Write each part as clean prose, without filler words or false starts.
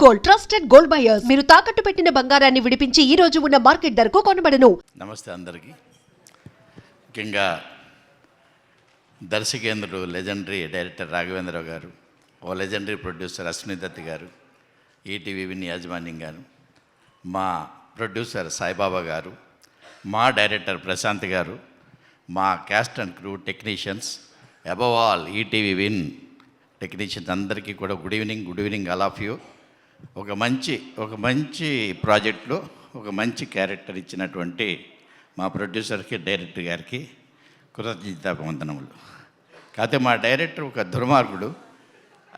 Gold, trusted gold buyers. మీరు తాకట్టు పెట్టిన బంగారాన్ని విడిపించి ఈ రోజు ఉన్న మార్కెట్ ధరకు కొనబడను. నమస్తే అందరికీ. ముఖ్యంగా దర్శకేంద్రుడు లెజెండరీ డైరెక్టర్ రాఘవేంద్రరావు గారు, ఓ లెజెండరీ ప్రొడ్యూసర్ అశ్విని దత్ గారు, ఈటీవీ విన్ యాజమాన్యం గారు, మా ప్రొడ్యూసర్ సాయిబాబా గారు, మా డైరెక్టర్ ప్రశాంత్ గారు, మా caste and crew technicians, above all ETV win technicians అందరికీ కూడా good evening all of you. ఒక మంచి ప్రాజెక్ట్లో ఒక మంచి క్యారెక్టర్ ఇచ్చినటువంటి మా ప్రొడ్యూసర్కి, డైరెక్టర్ గారికి కృతజ్ఞతావందనములు. కాకపోతే మా డైరెక్టర్ ఒక దుర్మార్గుడు.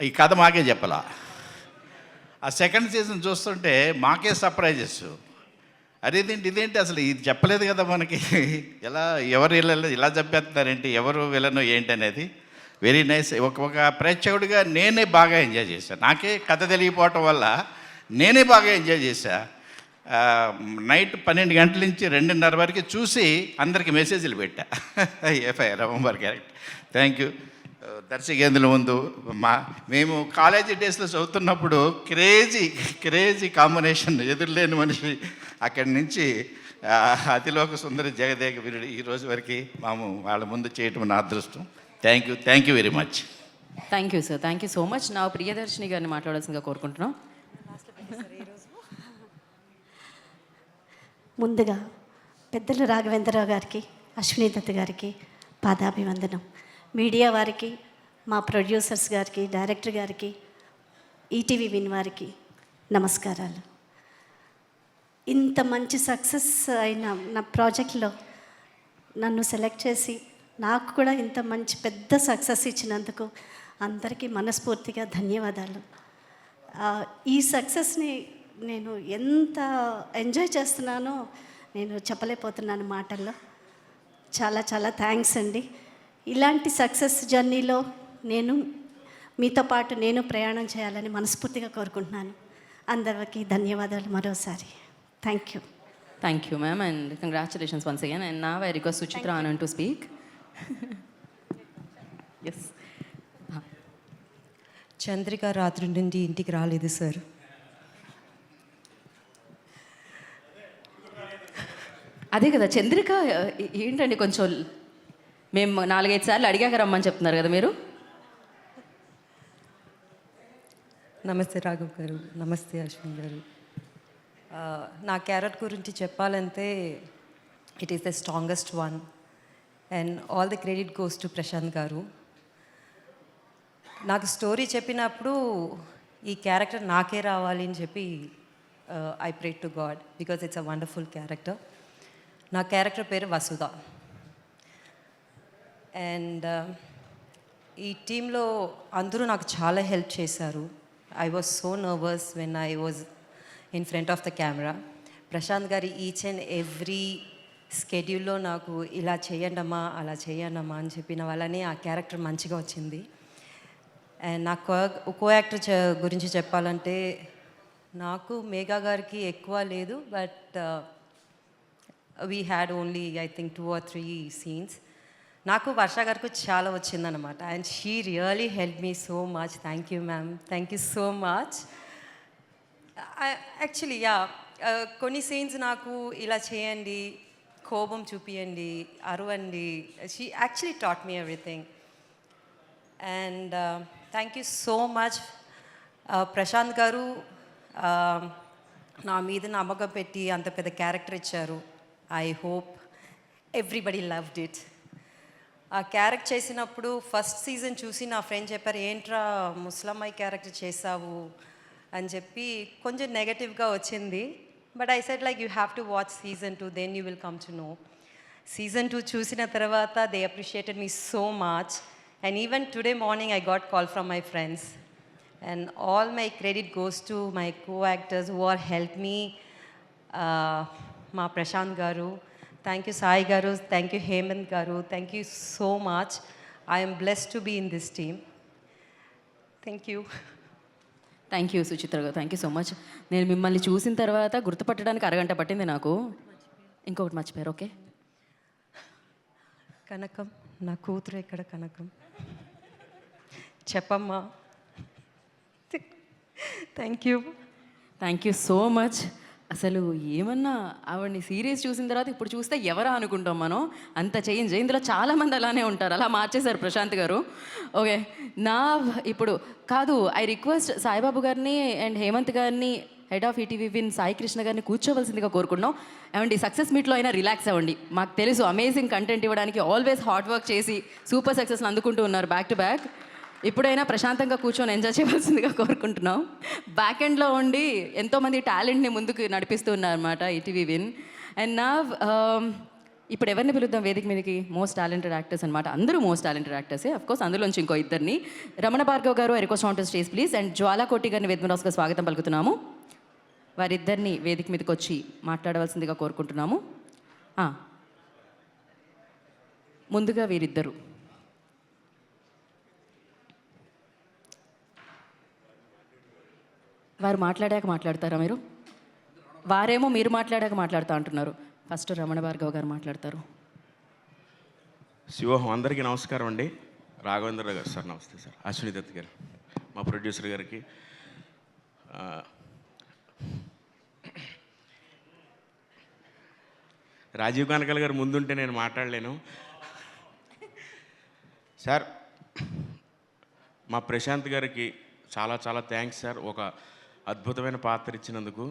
ఈ కథ మాకే చెప్పాలా. ఆ సెకండ్ సీజన్ చూస్తుంటే మాకే సర్ప్రైజెస్. ఇదేంటి అసలు ఇది చెప్పలేదు కదా మనకి, ఎవరు ఇలా చెప్పేస్తున్నారేంటి, ఎవరు విలను ఏంటి అనేది వెరీ నైస్. ఒక ప్రేక్షకుడిగా నేనే బాగా ఎంజాయ్ చేశాను. నాకే కథ తెలియపోవటం వల్ల నేనే బాగా ఎంజాయ్ చేశాను. నైట్ 12 గంటల నుంచి 2:30 వరకు చూసి అందరికి మెసేజ్లు పెట్టా. ఎఫ్ఐఆర్ రవంబర్ క్యారెక్టర్. Thank you. దర్శకేంద్రుల ముందు మేము కాలేజీ డేస్లో చదువుతున్నప్పుడు క్రేజీ కాంబినేషన్, ఎదురులేని మనిషి. అక్కడి నుంచి అతిలోక సుందరి జగదేక వీరుడు ఈ రోజు వరకు వాళ్ళ ముందు చేయటం నా అదృష్టం. Thank you very much. Thank you sir, thank you so much. నా ప్రియదర్శిని గారిని మాట్లాడాల్సిందిగా కోరుకుంటున్నాం. ముందుగా పెద్దలు రాఘవేంద్రరావు గారికి, అశ్విని దత్ గారికి పాదాభివందనం. మీడియా వారికి, మా ప్రొడ్యూసర్స్ గారికి, డైరెక్టర్ గారికి, ఈటీవీ విన్ వారికి నమస్కారాలు. ఇంత మంచి సక్సెస్ అయిన నా ప్రాజెక్ట్లో నన్ను సెలెక్ట్ చేసి నాకు కూడా ఇంత మంచి పెద్ద సక్సెస్ ఇచ్చినందుకు అందరికీ మనస్ఫూర్తిగా ధన్యవాదాలు. ఈ సక్సెస్ని నేను ఎంత ఎంజాయ్ చేస్తున్నానో నేను చెప్పలేకపోతున్నాను మాటల్లో. చాలా థ్యాంక్స్ అండి. ఇలాంటి సక్సెస్ జర్నీలో మీతో పాటు నేను ప్రయాణం చేయాలని మనస్ఫూర్తిగా కోరుకుంటున్నాను. అందరికీ ధన్యవాదాలు మరోసారి. Thank you ma'am, and congratulations once again. And నా I request Suchitra Anand to speak. Yes. Chandrika రాత్రి నుండి ఇంటికి రాలేదు సార్. అదే కదా చంద్రిక, ఏంటండి కొంచెం మేము 4-5 సార్లు అడిగాక రమ్మని చెప్తున్నారు కదా మీరు. నమస్తే రాఘవ్ గారు, నమస్తే అశ్విన్ గారు. నా క్యారెక్టర్ గురించి చెప్పాలంటే it is the strongest one and all the credit goes to Prashanth garu. నాకు స్టోరీ చెప్పినప్పుడు ఈ క్యారెక్టర్ నాకే రావాలి అని చెప్పి I pray to God because it's a wonderful character. నా క్యారెక్టర్ పేరు వసుధ. అండ్ ఈ టీంలో అందరూ నాకు చాలా హెల్ప్ చేశారు. I was so nervous when I was in front of the camera. Prashanth గారి ఈచ్ అండ్ ఎవ్రీ స్కెడ్యూల్లో నాకు ఇలా చేయండమ్మా, అలా చేయండమ్మా అని చెప్పిన వాళ్ళని ఆ క్యారెక్టర్ మంచిగా వచ్చింది. అండ్ నా కో యాక్టర్ గురించి చెప్పాలంటే నాకు మేఘా గారికి ఎక్కువ లేదు, but we had only I think 2 or 3 scenes. నాకు వర్ష గారికి చాలా వచ్చిందనమాట. And she really help me so much. Thank you ma'am, thank you so much. Actually కొన్ని సీన్స్ నాకు ఇలా చేయండి, కోపం చూపియండి, అరవండి. She actually taught me everything. And thank you so much Prashanth garu. నా మీద నమ్మకం పెట్టి అంత పెద్ద క్యారెక్టర్ ఇచ్చారు. I hope everybody loved it. ఆ క్యారెక్టర్ చేసినప్పుడు ఫస్ట్ సీజన్ చూసి నా ఫ్రెండ్ చెప్పారు, ఏంట్రా ముస్లమ్మాయి క్యారెక్టర్ చేసావు అని చెప్పి కొంచెం నెగటివ్గా వచ్చింది. But I said like you have to watch season 2, then you will come to know. Season 2 చూసిన తర్వాత they appreciated me so much. And even today morning I got call from my friends. And all my credit goes to my co actors who are help me. మా ప్రశాంత్ గారు, thank you Sai గారు, thank you Hemant garu, thank you so much. I'm blessed to be in this team. Thank you. Thank you Suchitra garu, thank you so much. నేను మిమ్మల్ని చూసిన తర్వాత గుర్తుపట్టడానికి అరగంట పట్టింది నాకు. ఇంకొకటి మర్చిపోయారు. ఓకే, కనకం, నా కూతురు ఎక్కడ కనకం? చెప్పమ్మా. Thank you. Thank you so much. అసలు ఏమన్నా ఆవిడని సీరియస్ చూసిన తర్వాత ఇప్పుడు చూస్తే ఎవరా అనుకుంటాం మనం, అంత చేంజ్. ఇందులో చాలామంది అలానే ఉంటారు, అలా మార్చేశారు ప్రశాంత్ గారు. ఓకే, నా ఇప్పుడు కాదు, ఐ రిక్వెస్ట్ సాయిబాబు గారిని అండ్ హేమంత్ గారిని, head of ETV Win Sai Krishna గారిని కూర్చోవలసిందిగా కోరుకుంటున్నాం. ఏమండి సక్సెస్ మీట్లో అయినా రిలాక్స్ అవ్వండి. మాకు తెలుసు అమేజింగ్ కంటెంట్ ఇవ్వడానికి ఆల్వేస్ హార్డ్ వర్క్ చేసి సూపర్ సక్సెస్లు అందుకుంటూ ఉన్నారు బ్యాక్ టు బ్యాక్. ఇప్పుడైనా ప్రశాంతంగా కూర్చొని ఎంజాయ్ చేయవలసిందిగా కోరుకుంటున్నాం. బ్యాక్ ఎండ్లో ఉండి ఎంతోమంది టాలెంట్ని ముందుకు నడిపిస్తూ ఉన్నారన్నమాట ఈటీవీ విన్. అండ్ నా ఇప్పుడు ఎవరిని పిలుద్దాం వేదిక మీదకి? మోస్ట్ టాలెంటెడ్ యాక్టర్స్ అనమాట, అందరూ మోస్ట్ టాలెంటెడ్ యాక్టర్సే. అఫ్కోర్స్ అందులోంచి ఇంకో ఇద్దరిని, Ramana Bhargav garu I request on to stage please, and Jwala Koti గారిని వేదికగా స్వాగతం పలుకుతున్నాము. వారిద్దరిని వేదిక మీదకి వచ్చి మాట్లాడవలసిందిగా కోరుకుంటున్నాము. ముందుగా వీరిద్దరు. వారు మాట్లాడాక మాట్లాడతారా మీరు? వారేమో మీరు మాట్లాడాక మాట్లాడుతూ అంటున్నారు. ఫస్ట్ రమణ భార్గవ్ గారు మాట్లాడతారు. శివోహం అందరికీ నమస్కారం అండి. రాఘవేంద్ర గారు సార్ నమస్తే సార్. అశ్విని దత్ గారు మా ప్రొడ్యూసర్ గారికి, రాజీవ్ కనకల్ గారు ముందుంటే నేను మాట్లాడలేను సార్. మా ప్రశాంత్ గారికి చాలా చాలా థ్యాంక్స్ సార్, ఒక అద్భుతమైన పాత్ర ఇచ్చినందుకు.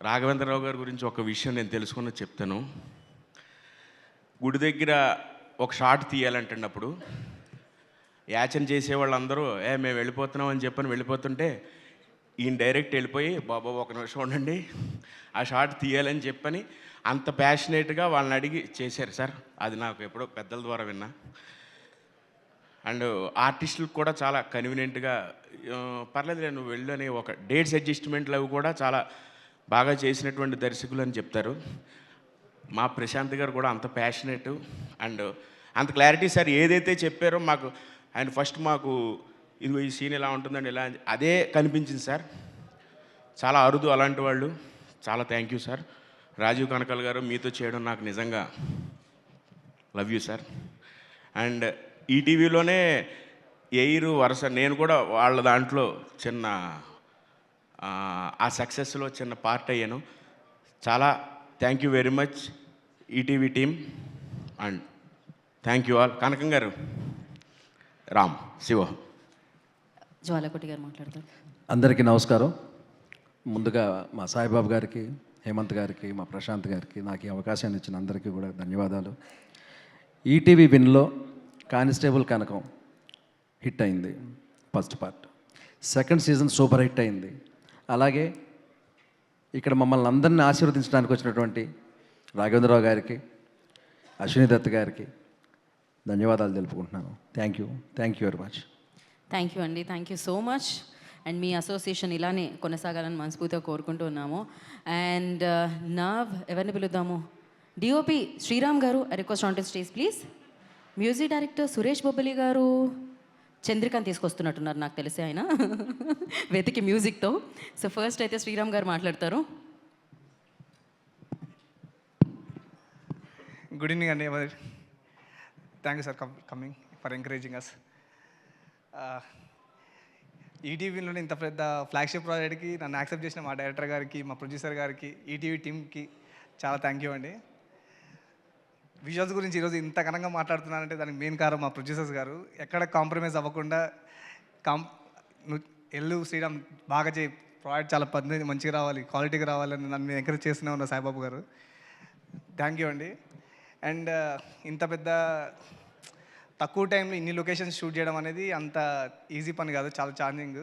రాఘవేంద్రరావు గారి గురించి ఒక విషయం నేను తెలుసుకున్నది చెప్తాను. గుడి దగ్గర ఒక షాట్ తీయాలంటున్నప్పుడు యాచన చేసే వాళ్ళందరూ మేము వెళ్ళిపోతున్నాం అని చెప్పని వెళ్ళిపోతుంటే ఈయన డైరెక్ట్ వెళ్ళిపోయి బాబా ఒక నిమిషం ఉండండి ఆ షాట్ తీయాలని చెప్పని అంత ప్యాషనేట్గా వాళ్ళని అడిగి చేశారు సార్. అది నాకు ఎప్పుడో పెద్దల ద్వారా విన్నా. అండ్ ఆర్టిస్టులకు కూడా చాలా కన్వీనియంట్గా పర్లేదు నువ్వు వెళ్ళు అని ఒక డేట్స్ అడ్జస్ట్మెంట్లు అవి కూడా చాలా బాగా చేసినటువంటి దర్శకులు అని చెప్తారు. మా ప్రశాంత్ గారు కూడా అంత ప్యాషనేట్ అండ్ అంత క్లారిటీ సార్. ఏదైతే చెప్పారో మాకు ఆయన ఫస్ట్ మాకు ఇది ఈ సీన్ ఇలా ఉంటుందండి ఇలా అదే కనిపించింది సార్. చాలా అరుదు అలాంటి వాళ్ళు. చాలా thank you sir. Rajeev Kanakala garu మీతో చేయడం నాకు నిజంగా లవ్ యూ సార్. అండ్ ఈటీవీలోనే ఎయిర్ వరుస నేను కూడా వాళ్ళ దాంట్లో చిన్న ఆ సక్సెస్లో చిన్న పార్ట్ అయ్యాను. చాలా thank you very much ETV team and thank you all. Kanakam garu, Ram, Shiva. జ్వాలకోటి గారు మాట్లాడతారు. అందరికీ నమస్కారం. ముందుగా మా సాయిబాబు గారికి, హేమంత్ గారికి, మా ప్రశాంత్ గారికి నాకు ఈ అవకాశాన్ని ఇచ్చిన అందరికీ కూడా ధన్యవాదాలు. ఈటీవీ విన్లో కానిస్టేబుల్ కనకం హిట్ అయింది first part. Second season super hit అయింది. అలాగే ఇక్కడ మమ్మల్ని అందరినీ ఆశీర్వదించడానికి వచ్చినటువంటి రాఘవేంద్రరావు గారికి, అశ్విని దత్ గారికి ధన్యవాదాలు తెలుపుకుంటున్నాను. Thank you very much. Thank you అండి, thank you so much. And మీ అసోసియేషన్ ఇలానే కొనసాగాలని మనస్ఫూర్తిగా కోరుకుంటూ ఉన్నాము. అండ్ నా ఎవరిని పిలుద్దాము? డిఓపి శ్రీరామ్ గారు I request on to stage please. Music director Suresh Bobbili గారు చంద్రికని తీసుకొస్తున్నట్టున్నారు నాకు తెలిసి ఆయన వెతికి మ్యూజిక్తో. సో ఫస్ట్ అయితే శ్రీరామ్ గారు మాట్లాడతారు. గుడ్ ఈవినింగ్ అండి. Thank you sir coming for encouraging us. ఈటీవీలోనే ఇంత పెద్ద ఫ్లాగ్షిప్ ప్రాజెక్ట్కి నన్ను యాక్సెప్ట్ చేసిన మా డైరెక్టర్ గారికి, మా ప్రొడ్యూసర్ గారికి, ఈటీవీ టీమ్కి చాలా థ్యాంక్ యూ అండి. విజువల్స్ గురించి ఈరోజు ఇంత ఘనంగా మాట్లాడుతున్నానంటే దానికి మెయిన్ కారణం మా ప్రొడ్యూసర్స్ గారు. ఎక్కడ కాంప్రమైజ్ అవ్వకుండా ఎల్లు శ్రీరామ్ బాగా చేయి, ప్రాజెక్ట్ చాలా పద్ధతి మంచిగా రావాలి, క్వాలిటీగా రావాలని నన్ను ఎంకరేజ్ చేస్తూనే ఉన్న సాయిబాబు గారు. థ్యాంక్ యూ అండి. అండ్ ఇంత పెద్ద తక్కువ టైంలో ఇన్ని లొకేషన్స్ షూట్ చేయడం అనేది అంత ఈజీ పని కాదు, చాలా ఛాలెంజింగ్.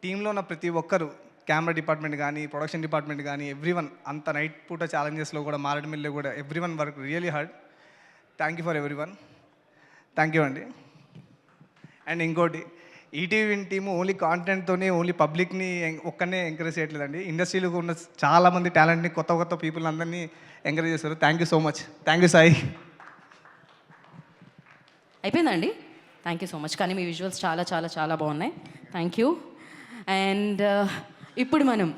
టీంలో ఉన్న ప్రతి ఒక్కరు, కెమెరా డిపార్ట్మెంట్ కానీ, ప్రొడక్షన్ డిపార్ట్మెంట్ కానీ, ఎవ్రీవన్ అంత నైట్ పూట ఛాలెంజెస్లో కూడా, మారేడుమిల్లిలో కూడా everyone work really hard. Thank you for everyone. Thank you అండి. అండ్ ఇంకోటి, ఈటీవీ టీము ఓన్లీ కాంటెంట్తోనే ఓన్లీ పబ్లిక్ని ఒక్కనే ఎంకరేజ్ చేయట్లేదండి. ఇండస్ట్రీలో ఉన్న చాలామంది టాలెంట్ని, కొత్త పీపుల్ అందరినీ ఎంకరేజ్ చేస్తారు. Thank you so much. Thank you Sai. అయిపోయిందండి. Thank you so much. కానీ మీ విజువల్స్ చాలా చాలా చాలా బాగున్నాయి. Thank you. అండ్ ఇప్పుడు మనం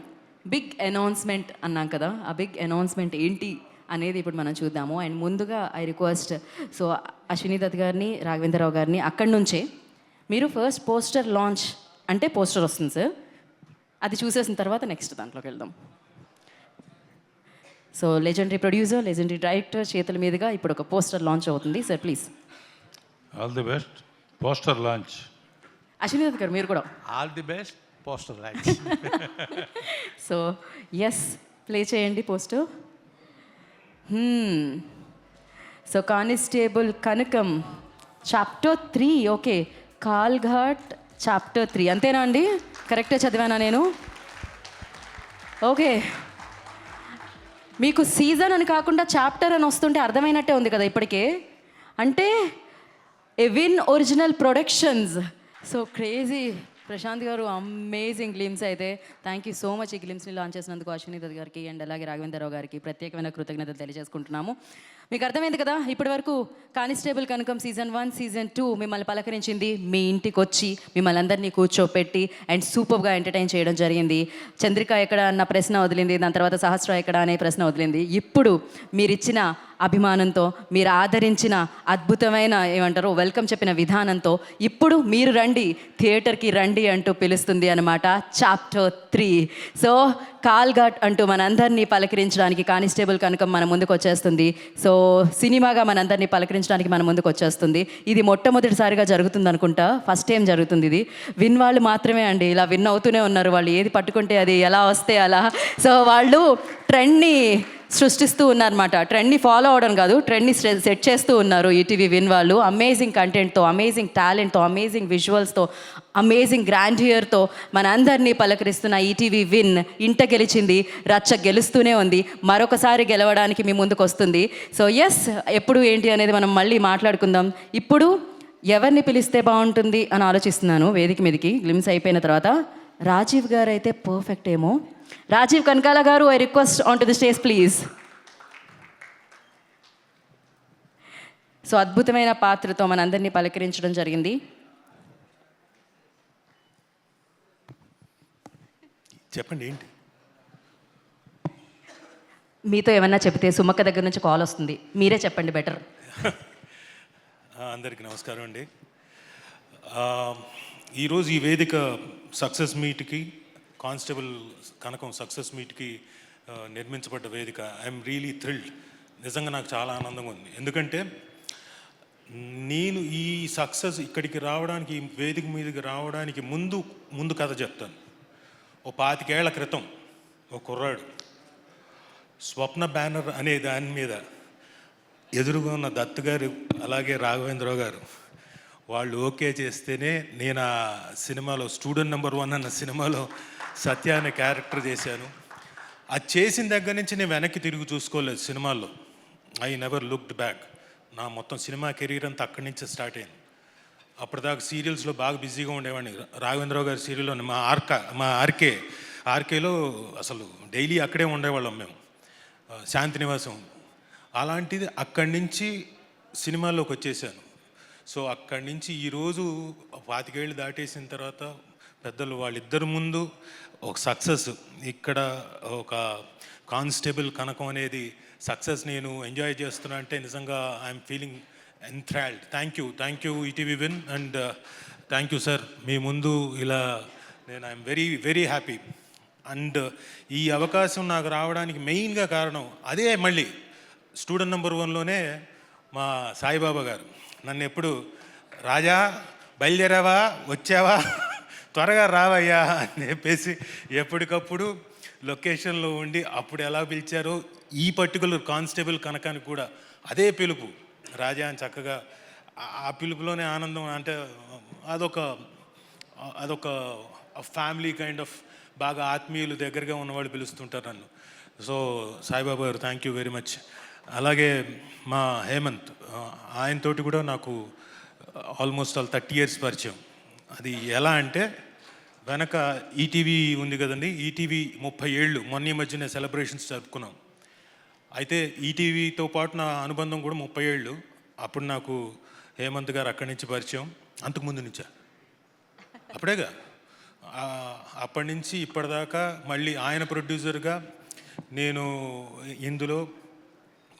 బిగ్ అనౌన్స్మెంట్ అన్నాం కదా, ఆ బిగ్ అనౌన్స్మెంట్ ఏంటి అనేది ఇప్పుడు మనం చూద్దాము. అండ్ ముందుగా ఐ రిక్వెస్ట్ అశ్విని దత్ గారిని, రాఘవేంద్రరావు గారిని అక్కడి నుంచే మీరు ఫస్ట్ పోస్టర్ లాంచ్ అంటే పోస్టర్ వస్తుంది సార్, అది చూసేసిన తర్వాత నెక్స్ట్ దాంట్లోకి వెళ్దాం. So legendary producer, legendary director చేతుల మీదుగా ఇప్పుడు ఒక పోస్టర్ లాంచ్ అవుతుంది. Sir please. All the best poster launch. Ashwini Dutt garu మీరు కూడా. All the best poster launch. So yes, play చేయండి poster. So constable Kanakam chapter 3. Okay, కాల్ఘాట్ చాప్టర్ 3 అంతేనా అండి? కరెక్టే చదివానా నేను? ఓకే, మీకు సీజన్ అని కాకుండా చాప్టర్ అని వస్తుంటే అర్థమైనట్టే ఉంది కదా ఇప్పటికే. అంటే ఎవిన్ original productions. So crazy Prashanth garu, amazing glimpse అయితే. థ్యాంక్ యూ సో మచ్ ఈ గ్లిమ్స్ని లాంచ్ చేసినందుకు అశ్విని దత్ గారికి అండ్ అలాగే రాఘవేంద్రరావు గారికి ప్రత్యేకమైన కృతజ్ఞతలు తెలియజేసుకుంటున్నాము. మీకు అర్థమైంది కదా, ఇప్పటి వరకు కానిస్టేబుల్ కనకం సీజన్ 1, సీజన్ 2 మిమ్మల్ని పలకరించింది. మీ ఇంటికి వచ్చి మిమ్మల్ని అందరినీ కూర్చోపెట్టి అండ్ సూపర్గా ఎంటర్టైన్ చేయడం జరిగింది. చంద్రిక ఎక్కడ అన్న ప్రశ్న వదిలింది, దాని తర్వాత సహస్ర ఎక్కడ అనే ప్రశ్న వదిలింది. ఇప్పుడు మీరిచ్చిన అభిమానంతో, మీరు ఆదరించిన అద్భుతమైన ఏమంటారు వెల్కమ్ చెప్పిన విధానంతో ఇప్పుడు మీరు రండి, థియేటర్కి రండి అంటూ పిలుస్తుంది అనమాట చాప్టర్ 3. సో కాల్ఘాట్ అంటూ మనందరినీ పలకరించడానికి కానిస్టేబుల్ కనకం మన ముందుకు వచ్చేస్తుంది. సో సినిమాగా మనందరినీ పలకరించడానికి మన ముందుకు వచ్చేస్తుంది. ఇది మొట్టమొదటిసారిగా జరుగుతుంది అనుకుంటా, ఫస్ట్ టైం జరుగుతుంది ఇది. విన్ వాళ్ళు మాత్రమే అండి ఇలా విన్ అవుతూనే ఉన్నారు. వాళ్ళు ఏది పట్టుకుంటే అది ఎలా వస్తే అలా. సో వాళ్ళు ట్రెండ్ని సృష్టిస్తూ ఉన్నారన్నమాట. ట్రెండ్ని ఫాలో అవడం కాదు, ట్రెండ్ని సెట్ చేస్తూ ఉన్నారు ఈటీవీ విన్ వాళ్ళు. అమేజింగ్ కంటెంట్తో, అమేజింగ్ టాలెంట్తో, అమేజింగ్ విజువల్స్తో, అమేజింగ్ గ్రాండియర్తో మన అందరినీ పలకరిస్తున్న ఈటీవీ విన్ ఇంట గెలిచింది, రచ్చ గెలుస్తూనే ఉంది, మరొకసారి గెలవడానికి మీ ముందుకు వస్తుంది. సో ఎస్, ఎప్పుడు ఏంటి అనేది మనం మళ్ళీ మాట్లాడుకుందాం. ఇప్పుడు ఎవరిని పిలిస్తే బాగుంటుంది అని ఆలోచిస్తున్నాను. వేదిక మీదకి గ్లిమ్స్ అయిపోయిన తర్వాత రాజీవ్ గారు అయితే పర్ఫెక్ట్ ఏమో. రాజీవ్ కనకాల గారు, I request on to the stage please. So అద్భుతమైన పాత్రతో మనందరినీ పలకరించడం జరిగింది. చెప్పండి ఏంటి? మీతో ఏమన్నా చెప్తే సుమక్క దగ్గర నుంచి కాల్ వస్తుంది, మీరే చెప్పండి బెటర్. అందరికీ నమస్కారం అండి. ఈరోజు ఈ వేదిక సక్సెస్ మీట్కి, కానిస్టేబుల్ కనకం సక్సెస్ మీట్కి నిర్మించబడ్డ వేదిక. I'm really thrilled. నిజంగా నాకు చాలా ఆనందంగా ఉంది. ఎందుకంటే నేను ఈ సక్సెస్ ఇక్కడికి రావడానికి, ఈ వేదిక మీదకి రావడానికి ముందు కథ చెప్తాను. ఓ 25 ఏళ్ల క్రితం ఓ కుర్రాడు స్వప్న బ్యానర్ అనే దాని మీద ఎదురుగా ఉన్న దత్ గారు అలాగే రాఘవేంద్రరావు గారు వాళ్ళు ఓకే చేస్తేనే నేను ఆ సినిమాలో స్టూడెంట్ నెంబర్ 1 అన్న సినిమాలో సత్య అనే క్యారెక్టర్ చేశాను. అది చేసిన దగ్గర నుంచి నేను వెనక్కి తిరిగి చూసుకోలేదు సినిమాల్లో. I never looked back. నా మొత్తం సినిమా కెరీర్ అంతా అక్కడి నుంచే స్టార్ట్ అయింది. అప్పటిదాకా సీరియల్స్లో బాగా బిజీగా ఉండేవాడిని. రాఘవేంద్రరావు గారి సీరియల్లో మా ఆర్కేలో అసలు డైలీ అక్కడే ఉండేవాళ్ళం మేము, శాంతినివాసం. అలాంటిది అక్కడి నుంచి సినిమాల్లోకి వచ్చేసాను. సో అక్కడి నుంచి ఈరోజు 25 ఏళ్ళు దాటేసిన తర్వాత పెద్దలు వాళ్ళిద్దరి ముందు ఒక సక్సెస్, ఇక్కడ ఒక కానిస్టేబుల్ కనకం అనేది సక్సెస్ నేను ఎంజాయ్ చేస్తున్నా అంటే నిజంగా I'm feeling enthralled. Thank you ETV Win and thank you sir. మీ ముందు ఇలా నేను I'm very very happy. And ఈ అవకాశం నాకు రావడానికి మెయిన్గా కారణం అదే, మళ్ళీ స్టూడెంట్ నెంబర్ 1లోనే మా సాయిబాబా గారు నన్ను ఎప్పుడు రాజా బయలుదేరావా, వచ్చావా, త్వరగా రావయ్యా అని చెప్పేసి ఎప్పటికప్పుడు లొకేషన్లో ఉండి అప్పుడు ఎలా పిలిచారో ఈ పర్టికులర్ కానిస్టేబుల్ కనకానికి కూడా అదే పిలుపు, రాజా అని చక్కగా ఆ పిలుపులోనే ఆనందం. అంటే అదొక ఫ్యామిలీ కైండ్ ఆఫ్, బాగా ఆత్మీయులు దగ్గరగా ఉన్నవాళ్ళు పిలుస్తుంటారు నన్ను. సో సాయిబాబా గారు థ్యాంక్ యూ వెరీ మచ్. అలాగే మా హేమంత్, ఆయనతోటి కూడా నాకు ఆల్మోస్ట్ 30 years పరిచయం. అది ఎలా అంటే వెనక ఈటీవీ ఉంది కదండి, ఈటీవీ 30 ఏళ్ళు మొన్న ఈ మధ్యనే సెలబ్రేషన్స్ జరుపుకున్నాం. అయితే ఈటీవీతో పాటు నా అనుబంధం కూడా 30 ఏళ్ళు. అప్పుడు నాకు హేమంత్ గారు అక్కడి నుంచి పరిచయం, అంతకుముందు నుంచా అప్పుడేగా. అప్పటి నుంచి ఇప్పటిదాకా మళ్ళీ ఆయన ప్రొడ్యూసర్గా నేను ఇందులో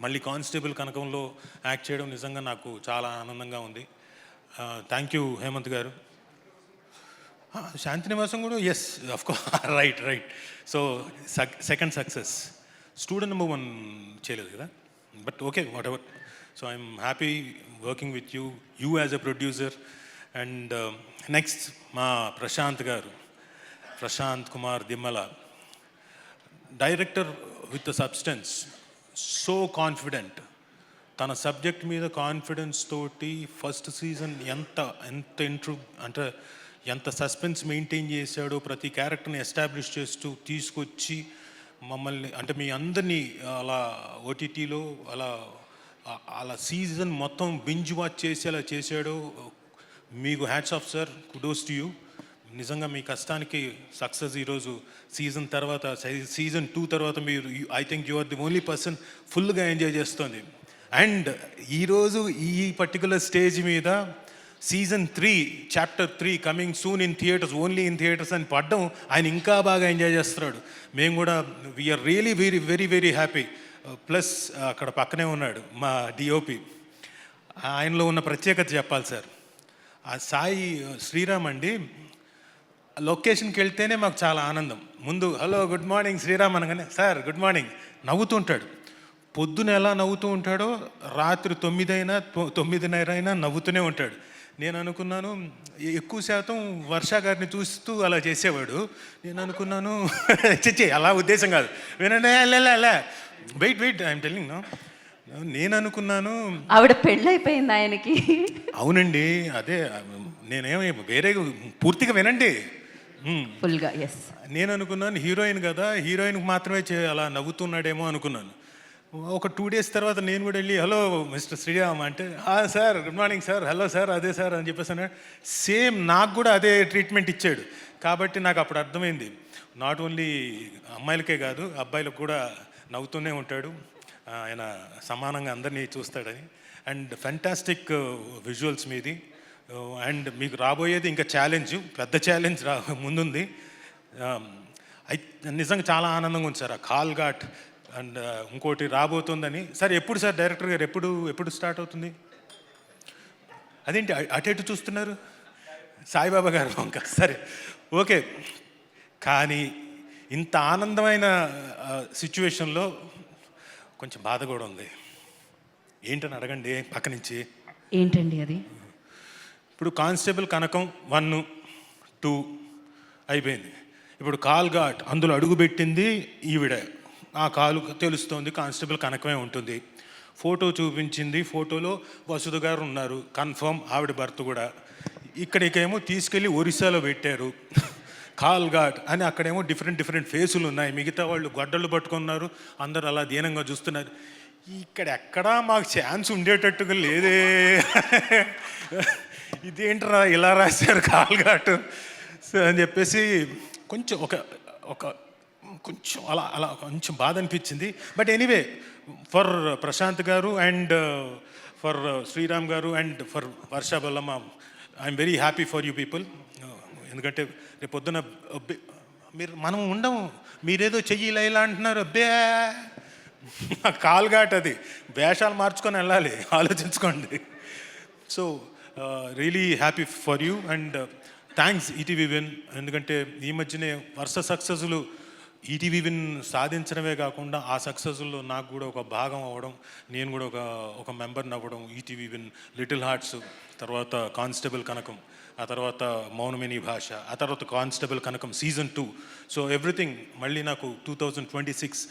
మళ్ళీ కానిస్టేబుల్ కనకంలో యాక్ట్ చేయడం నిజంగా నాకు చాలా ఆనందంగా ఉంది. Thank you Hemant garu. శాంతినివాసం కూడా yes of course right so second success student number 1 చేయలేదు కదా but okay whatever so I'm happy working with you as a producer and next మా Prashanth Kumar Dimmala director with substance so confident తన సబ్జెక్ట్ మీద confidence తోటి first season ఎంత అంటే ఎంత suspense maintain చేశాడో ప్రతి క్యారెక్టర్ని ఎస్టాబ్లిష్ చేస్తూ తీసుకొచ్చి మమ్మల్ని అంటే మీ అందరినీ అలా ఓటీటీలో అలా సీజన్ మొత్తం బింజ్ వాచ్ చేసి అలా చేశాడో మీకు hats off sir kudos to you నిజంగా మీ కష్టానికి సక్సెస్ ఈరోజు సీజన్ 2 తర్వాత మీరు I think you are the only person ఫుల్గా ఎంజాయ్ చేస్తుంది అండ్ ఈరోజు ఈ పర్టికులర్ స్టేజ్ మీద season 3 chapter 3 coming soon in theatres only in theatres అని పడ్డం ఆయన ఇంకా బాగా ఎంజాయ్ చేస్తున్నాడు మేము కూడా we are really very happy plus అక్కడ పక్కనే ఉన్నాడు మా డిఓపి ఆయనలో ఉన్న ప్రత్యేకత చెప్పాలి సార్ ఆ సాయి శ్రీరామ్ అండి లొకేషన్కి వెళ్తేనే మాకు చాలా ఆనందం ముందు హలో గుడ్ మార్నింగ్ శ్రీరామ్ అనగానే సార్ గుడ్ మార్నింగ్ నవ్వుతుంటాడు పొద్దున ఎలా నవ్వుతూ ఉంటాడో రాత్రి 9:30 అయినా నవ్వుతూనే ఉంటాడు నేను అనుకున్నాను ఎక్కువ శాతం వర్ష గారిని చూస్తూ అలా చేసేవాడు నేను అనుకున్నాను చచ్చే అలా ఉద్దేశం కాదు వినండి వెయిట్ ఐఎమ్ టెల్లింగ్ నో నేను అనుకున్నాను ఆవిడ పెళ్ళైపోయింది ఆయనకి. అవునండి అదే నేనేమి వేరే పూర్తిగా వినండి ఫుల్గా ఎస్ నేను అనుకున్నాను హీరోయిన్ కదా హీరోయిన్కి మాత్రమే అలా నవ్వుతున్నాడేమో అనుకున్నాను ఒక 2 days తర్వాత నేను కూడా వెళ్ళి హలో మిస్టర్ శ్రీరామ్ అంటే sir good morning sir hello sir అదే సార్ అని చెప్పేసి సేమ్ నాకు కూడా అదే ట్రీట్మెంట్ ఇచ్చాడు కాబట్టి నాకు అప్పుడు అర్థమైంది నాట్ ఓన్లీ అమ్మాయిలకే కాదు అబ్బాయిలకు కూడా నవ్వుతూనే ఉంటాడు ఆయన సమానంగా అందరినీ చూస్తాడని అండ్ ఫెంటాస్టిక్ విజువల్స్ మీది అండ్ మీకు రాబోయేది ఇంకా పెద్ద ఛాలెంజ్ ముందుంది నిజంగా చాలా ఆనందంగా ఉంది సార్ ఆ కాల్ ఘాట్ అండ్ ఇంకోటి రాబోతుందని సార్ ఎప్పుడు సార్ డైరెక్టర్ గారు ఎప్పుడు స్టార్ట్ అవుతుంది అదేంటి అటు చూస్తున్నారు సాయిబాబా గారు ఇంకా సరే ఓకే కానీ ఇంత ఆనందమైన సిచ్యువేషన్లో కొంచెం బాధ కూడా ఉంది ఏంటని అడగండి పక్క నుంచి ఏంటండి అది ఇప్పుడు కానిస్టేబుల్ కనకం 1, 2 అయిపోయింది ఇప్పుడు కాల్ ఘాట్ అందులో అడుగుపెట్టింది ఈవిడ ఆ కాలు తెలుస్తోంది కానిస్టేబుల్ కనకమే ఉంటుంది ఫోటో చూపించింది ఫోటోలో వసుధ గారు ఉన్నారు కన్ఫర్మ్ ఆవిడ భర్త కూడా ఇక్కడికేమో తీసుకెళ్ళి ఒరిస్సాలో పెట్టారు కాల్ ఘాట్ అని అక్కడేమో డిఫరెంట్ ఫేసులు ఉన్నాయి మిగతా వాళ్ళు గొడ్డళ్ళు పట్టుకున్నారు అందరూ అలా దీనంగా చూస్తున్నారు ఇక్కడ ఎక్కడా మాకు ఛాన్స్ ఉండేటట్టుగా లేదే ఇదేంట్రా ఇలా రాశారు కాల్ ఘాట్ అని చెప్పేసి కొంచెం కొంచెం అలా కొంచెం బాధ అనిపించింది బట్ ఎనీవే ఫర్ ప్రశాంత్ గారు and for Sriram garu and for Varsha Bollamma I'm very happy for you people ఎందుకంటే రేపు పొద్దున మనం ఉండము మీరేదో చెయ్యి ఇలా అంటున్నారు అబ్బే కాల్ ఘాట్ అది వేషాలు మార్చుకొని వెళ్ళాలి ఆలోచించుకోండి so really happy for you and thanks ETV win ఎందుకంటే ఈ మధ్యనే వరుస సక్సెస్లు ఈటీవీ విన్ సాధించడమే కాకుండా ఆ సక్సెస్లో నాకు కూడా ఒక భాగం అవ్వడం నేను కూడా ఒక మెంబర్ని అవ్వడం ఈటీవీ విన్ లిటిల్ హార్ట్స్ తర్వాత కానిస్టేబుల్ కనకం ఆ తర్వాత మౌనమిని భాష ఆ తర్వాత కానిస్టేబుల్ కనకం సీజన్ 2 సో ఎవ్రీథింగ్ మళ్ళీ నాకు 2026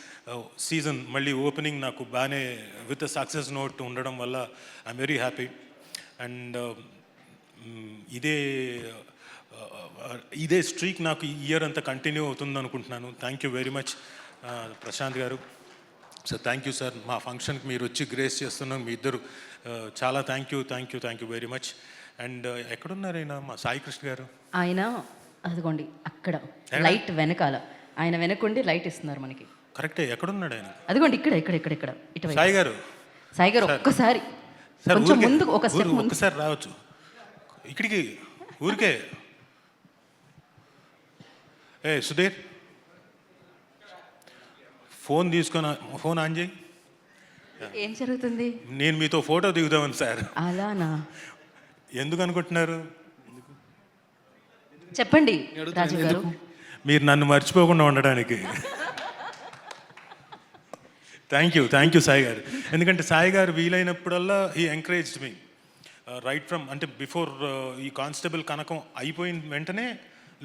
సీజన్ మళ్ళీ ఓపెనింగ్ నాకు బాగానే విత్ సక్సెస్ నోట్ ఉండడం వల్ల ఐఎమ్ వెరీ హ్యాపీ అండ్ ఇదే స్ట్రీక్ నాకు ఈ ఇయర్ అంతా కంటిన్యూ అవుతుంది అనుకుంటున్నాను thank you very much Prashanth garu sir thank you sir మా ఫంక్షన్కి మీరు వచ్చి గ్రేస్ చేస్తున్నాం మీ ఇద్దరు చాలా thank you very much and ఎక్కడున్నారు ఆయన మా సాయికృష్ణ గారు ఆయన అదిగోండి అక్కడ లైట్ వెనకాల ఆయన వెనకుండి లైట్ ఇస్తున్నారు మనకి కరెక్టే ఎక్కడున్నాడు ఆయన అదిగోండి ఇక్కడ ఇటు సాయి గారు ఒక్కసారి సార్ కొంచెం ముందు ఒక్కసారి రావచ్చు ఇక్కడికి ఊరికే సుధీర్ ఫోన్ ఆన్ చేయి ఏం జరుగుతుంది నేను మీతో ఫోటో దిగుదామని సార్ అలానా ఎందుకు అనుకుంటున్నారు చెప్పండి రాజీవ్ గారు. మీరు నన్ను మర్చిపోకుండా ఉండడానికి. థ్యాంక్ యూ సాయి గారు. ఎందుకంటే సాయి గారు వీలైనప్పుడల్లా he encouraged me right from, అంటే బిఫోర్ ఈ కానిస్టేబుల్ కనకం అయిపోయిన వెంటనే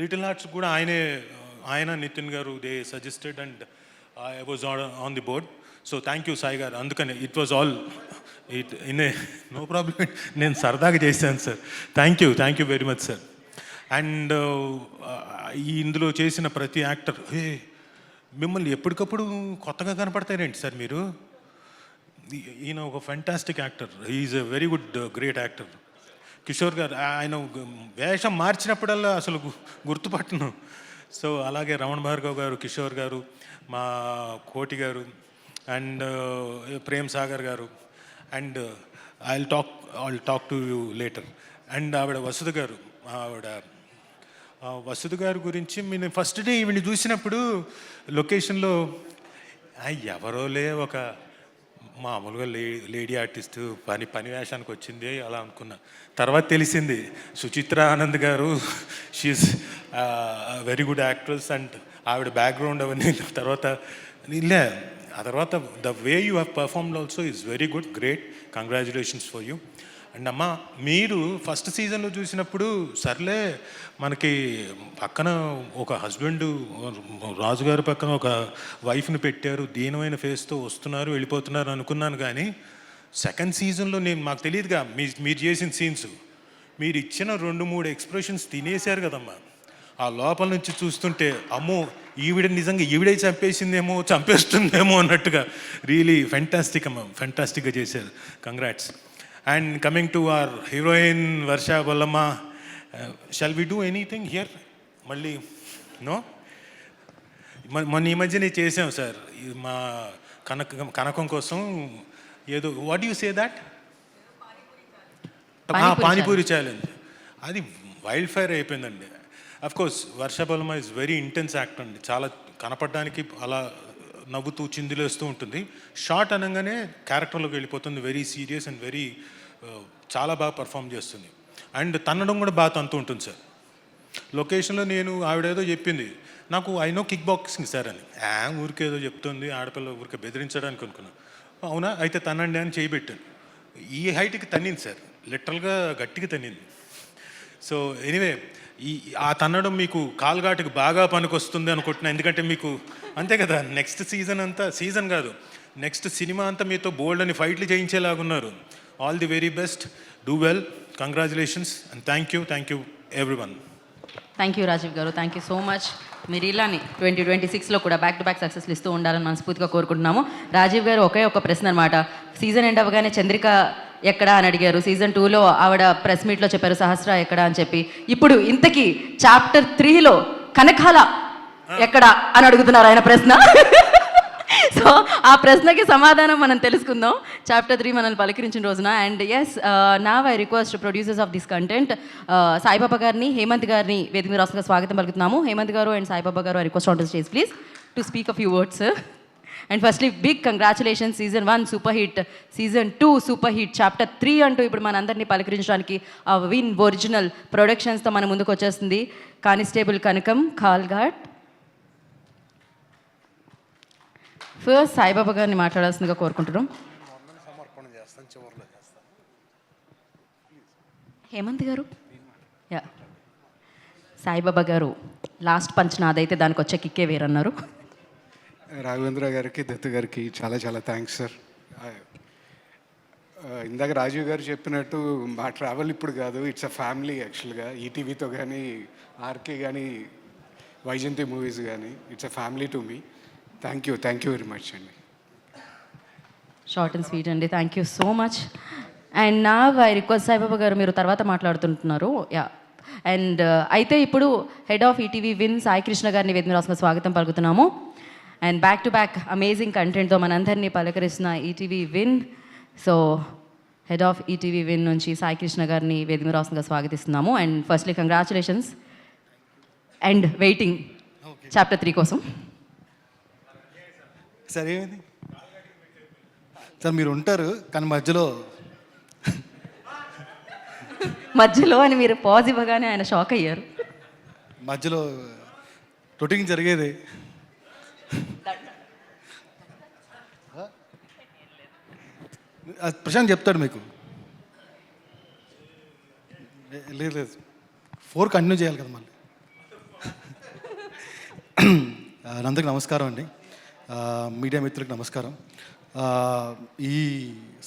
లిటిల్ హార్ట్స్ కూడా ఆయన Nithin garu they suggested and I was on the board. So thank you Sai garu. అందుకని it was all no problem. నేను సరదాగా చేశాను sir. Thank you very much sir. And ఇందులో చేసిన ప్రతి యాక్టర్ మిమ్మల్ని ఎప్పటికప్పుడు కొత్తగా కనపడతారేంటి సార్ మీరు? ఈయన ఒక fantastic actor, is a very good great actor. Kishore గారు ఆయన వేషం మార్చినప్పుడల్లా అసలు గుర్తుపట్టను. సో అలాగే రమణ భార్గవ్ గారు, కిషోర్ గారు, మా కోటి గారు అండ్ ప్రేమ్ సాగర్ గారు and I'll talk to you later. And ఆవిడ వసుధ గారి గురించి నేను ఫస్ట్ డే ఈవిని చూసినప్పుడు లొకేషన్లో ఎవరోలే ఒక మామూలుగా లేడీ ఆర్టిస్టు పని వేషానికి వచ్చింది అలా అనుకున్నా. తర్వాత తెలిసింది Suchitra Anand garu, she is very good actress and ఆవిడ బ్యాక్గ్రౌండ్ అవన్నీ తర్వాత ఆ తర్వాత the way you have performed also is very good, great, congratulations for you. And అమ్మ మీరు ఫస్ట్ సీజన్లో చూసినప్పుడు సర్లే మనకి పక్కన ఒక హస్బెండ్ రాజుగారి పక్కన ఒక వైఫ్ని పెట్టారు, దీనమైన ఫేస్తో వస్తున్నారు వెళ్ళిపోతున్నారు అనుకున్నాను. కానీ సెకండ్ సీజన్లో మాకు తెలియదుగా మీరు చేసిన సీన్స్, మీరు ఇచ్చిన 2-3 ఎక్స్ప్రెషన్స్ తినేశారు కదమ్మా. ఆ లోపల నుంచి చూస్తుంటే అమ్మో నిజంగా ఈవిడే చంపేస్తుందేమో అన్నట్టుగా రియలీ ఫెంటాస్టిక్గా చేశారు. Congrats. And coming to our heroine Varsha Bollamma, shall we do anything here? మళ్ళీ నో, మొన్న ఈ మధ్యనే చేసాం సార్ మా కనకం కోసం ఏదో, what you say that, panipuri challenge. అది వైల్డ్ ఫైర్ అయిపోయిందండి. Of course Varsha Bollamma is very intense actor అండి. చాలా కనపడడానికి అలా నవ్వుతూ చిందులేస్తూ ఉంటుంది. షార్ట్ అనగానే క్యారెక్టర్లోకి వెళ్ళిపోతుంది. వెరీ సీరియస్ అండ్ వెరీ చాలా బాగా పర్ఫామ్ చేస్తుంది. అండ్ తన్నడం కూడా బాగా తంతూ ఉంటుంది సార్. లొకేషన్లో ఆవిడేదో చెప్పింది నాకు, I know kick boxing sir అని. ఊరికేదో చెప్తుంది ఆడపిల్ల, ఊరికే బెదిరించడానికి అనుకున్నాను. అవునా అయితే తన్నండి అని చేయబెట్టాను. ఈ హైట్కి తన్నింది సార్, లిటరల్గా గట్టిగా తన్నింది. సో ఎనీవే ఆ తన్నడం మీకు కాల్ఘాటుకి బాగా పనికొస్తుంది అనుకుంటున్నాను. ఎందుకంటే మీకు అంతే కదా, నెక్స్ట్ సీజన్ కాదు నెక్స్ట్ సినిమా అంతా మీతో బోల్డ్ అని ఫైట్లు చేయించేలాగున్నారు. All the very best, do well, congratulations and thank you everyone. Thank you Rajeev garu, thank you so much. మీరు ఇలానే 2026లో కూడా బ్యాక్ టు బ్యాక్ సక్సెస్లు ఇస్తూ ఉండాలని మనస్ఫూర్తిగా కోరుకుంటున్నాము. రాజీవ్ గారు ఒక ప్రశ్న అనమాట. సీజన్ ఎండ్ అవ్వగానే చంద్రిక ఎక్కడా అని అడిగారు. సీజన్ 2లో ఆవిడ ప్రెస్ మీట్లో చెప్పారు సహస్ర ఎక్కడా అని చెప్పి. ఇప్పుడు ఇంతకీ చాప్టర్ 3లో కనకాల ఎక్కడా అని అడుగుతున్నారు ఆయన ప్రశ్న. సో ఆ ప్రశ్నకి సమాధానం మనం తెలుసుకుందాం చాప్టర్ 3 మనల్ని పలకరించిన రోజున. And yes, now I request producers of this content Saibaba గారిని, హేమంత్ గారిని వేదిక మీద రాష్ట్రంగా స్వాగతం పలుకుతున్నాము. Hemant garu and Saibaba garu I request on to stage please to speak a few words. And firstly big congratulations, season 1 super hit, season 2 super hit, chapter 3 అంటూ ఇప్పుడు మన అందరినీ పలకరించడానికి ఆ విన్ ఒరిజినల్ ప్రొడక్షన్స్తో మన ముందుకు వచ్చేస్తుంది కానిస్టేబుల్ కనకం కాల్ఘాట్. ఫస్ట్ సాయిబాబా గారిని మాట్లాడాల్సిందిగా కోరుకుంటున్నాం. హేమంత్ గారు, యా సాయిబాబా గారు లాస్ట్ పంచ్ నాదైతే దానికి వచ్చే కిక్కే వేరన్నారు. రాఘవేంద్ర గారికి, దత్ గారికి చాలా చాలా థ్యాంక్స్ సార్. ఇందాక రాజీవ్ గారు చెప్పినట్టు మా ట్రావెల్ ఇప్పుడు కాదు, ఇట్స్ అ ఫ్యామిలీ యాక్చువల్గా. ఈటీవీతో కానీ, ఆర్కే కానీ, వైజయంతి మూవీస్ కానీ, it's a family to me. Thank you very much అండి. షార్ట్ అండ్ స్వీట్ అండి, thank you so much. And నా ఐ రిక్వెస్ట్ సాయిబాబా గారు, మీరు తర్వాత మాట్లాడుతుంటున్నారు. యా అండ్ అయితే ఇప్పుడు head of ETV Win Sai Krishna గారిని వేదిక రాష్ట్రంగా స్వాగతం పలుకుతున్నాము. And back to back amazing కంటెంట్తో మనందరినీ పలకరిస్తున్న ETV Win. So head of ETV Win నుంచి సాయి కృష్ణ గారిని వేదిక రాష్ట్రంగా స్వాగతిస్తున్నాము. And firstly congratulations and waiting chapter 3 కోసం. సరే సార్, మీరు ఉంటారు కానీ మధ్యలో అని మీరు పాజ్ ఇవ్వగానే ఆయన షాక్ అయ్యారు. మధ్యలో రొటీన్ జరిగేది. ప్రశాంత్ చెప్తాడు మీకు. లేదు లేదు 4 కంటిన్యూ చేయాలి కదా మళ్ళీ. అందరికి నమస్కారం అండి, మీడియా మిత్రులకు నమస్కారం. ఈ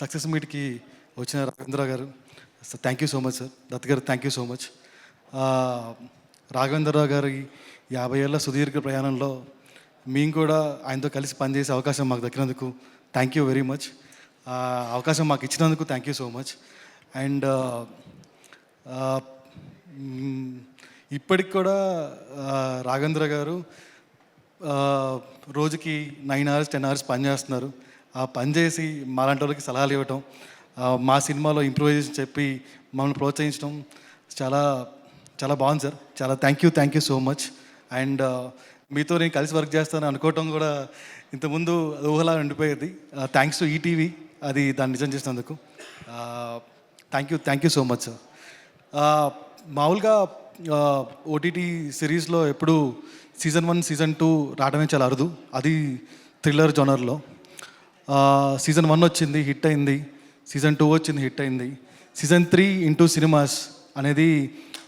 సక్సెస్ మీట్కి వచ్చిన Raghavendra garu thank you so much sir. Dutt garu thank you so much. Raghavendrarao గారి 50 ఏళ్ళ సుదీర్ఘ ప్రయాణంలో మేము కూడా ఆయనతో కలిసి పనిచేసే అవకాశం మాకు దక్కినందుకు థ్యాంక్ యూ వెరీ మచ్. అవకాశం మాకు ఇచ్చినందుకు thank you so much. And ఇప్పటికి కూడా రాఘవేంద్ర గారు రోజుకి 9 hours 10 hours పని చేస్తున్నారు. ఆ పని చేసి మాలాంటి వాళ్ళకి సలహాలు ఇవ్వటం, మా సినిమాలో ఇంప్రూవైజేషన్ చెప్పి మమ్మల్ని ప్రోత్సహించడం చాలా చాలా బాగుంది సార్. చాలా thank you so much. And మీతో నేను కలిసి వర్క్ చేస్తాను అనుకోవటం కూడా ఇంతకుముందు ఊహలా ఉండిపోయేది. థ్యాంక్స్ టు ఈటీవీ అది దాన్ని నిజం చేసినందుకు. Thank you so much sir. మామూలుగా ఓటీటీ సిరీస్లో ఎప్పుడు సీజన్ 1 సీజన్ 2 రావడమే చాలా అరుదు, అది థ్రిల్లర్ జోనర్లో. సీజన్ 1 వచ్చింది, హిట్ అయింది. సీజన్ 2 వచ్చింది, హిట్ అయింది. సీజన్ 3 ఇంటూ సినిమాస్ అనేది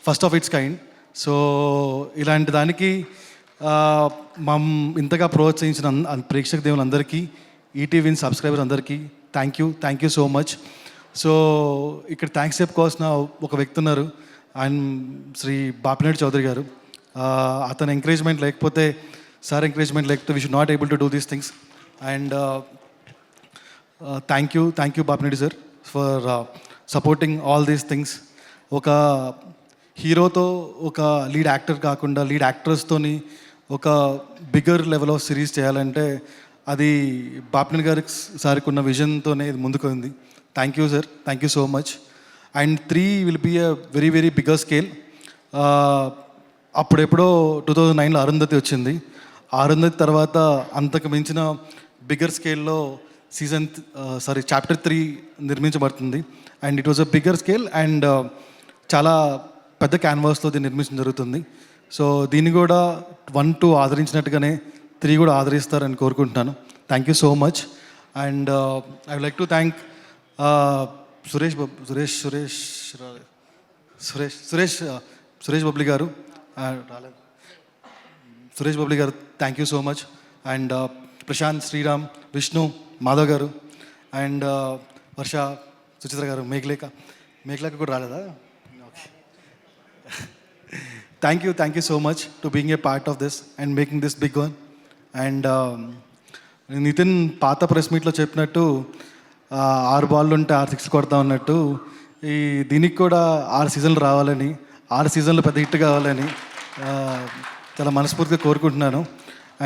first of it's kind. So ఇలాంటి దానికి ఇంతగా ప్రోత్సహించిన ప్రేక్షక దేవులందరికీ, ఈటీవీ సబ్స్క్రైబర్స్ అందరికీ thank you so much. So ఇక్కడ థ్యాంక్స్ చెప్పుకోవాల్సిన ఒక వ్యక్తి ఉన్నారు, ఆయన శ్రీ బాపినేడు చౌదరి గారు. అతని ఎంకరేజ్మెంట్ లేకపోతే, సార్ ఎంకరేజ్మెంట్ లేకపోతే we should not able to do these things. And thank you Bapineedu sir for supporting all these things. ఒక హీరోతో ఒక లీడ్ యాక్టర్ కాకుండా లీడ్ యాక్టర్స్తోని ఒక బిగ్గర్ లెవెల్ ఆఫ్ సిరీస్ చేయాలంటే అది బాపినేడు గారికి సార్కి ఉన్న విజన్తోనే ఇది ముందుకు ఉంది. Thank you sir, thank you so much. And 3 will be a very very bigger scale. అప్పుడెప్పుడో 2009లో అరుంధతి వచ్చింది. అరుంధతి తర్వాత అంతకు మించిన బిగ్గర్ స్కేల్లో చాప్టర్ 3 నిర్మించబడుతుంది. And it was a bigger scale and చాలా పెద్ద క్యాన్వాస్లో దీన్ని నిర్మించడం జరుగుతుంది. సో దీన్ని కూడా 1, 2 ఆదరించినట్టుగానే 3 కూడా ఆదరిస్తారని కోరుకుంటున్నాను. Thank you so much. And I would like to thank Suresh Babli garu. Suresh Babli garu thank you so much. And Prashanth, Sriram, Vishnu, Madhav garu, and Varsha, Suchitra garu, Meghalekha కూడా రాలేదా? Okay. Thank you so much to being a part of this and making this big one. And Nithin పాత press మీట్లో చెప్పినట్టు 6 బాళ్ళు ఉంటే 6 6 కొడతా ఉన్నట్టు దీనికి కూడా 6 సీజన్లు రావాలని, 6 సీజన్లు పెద్ద హిట్ కావాలని చాలా మనస్ఫూర్తిగా కోరుకుంటున్నాను.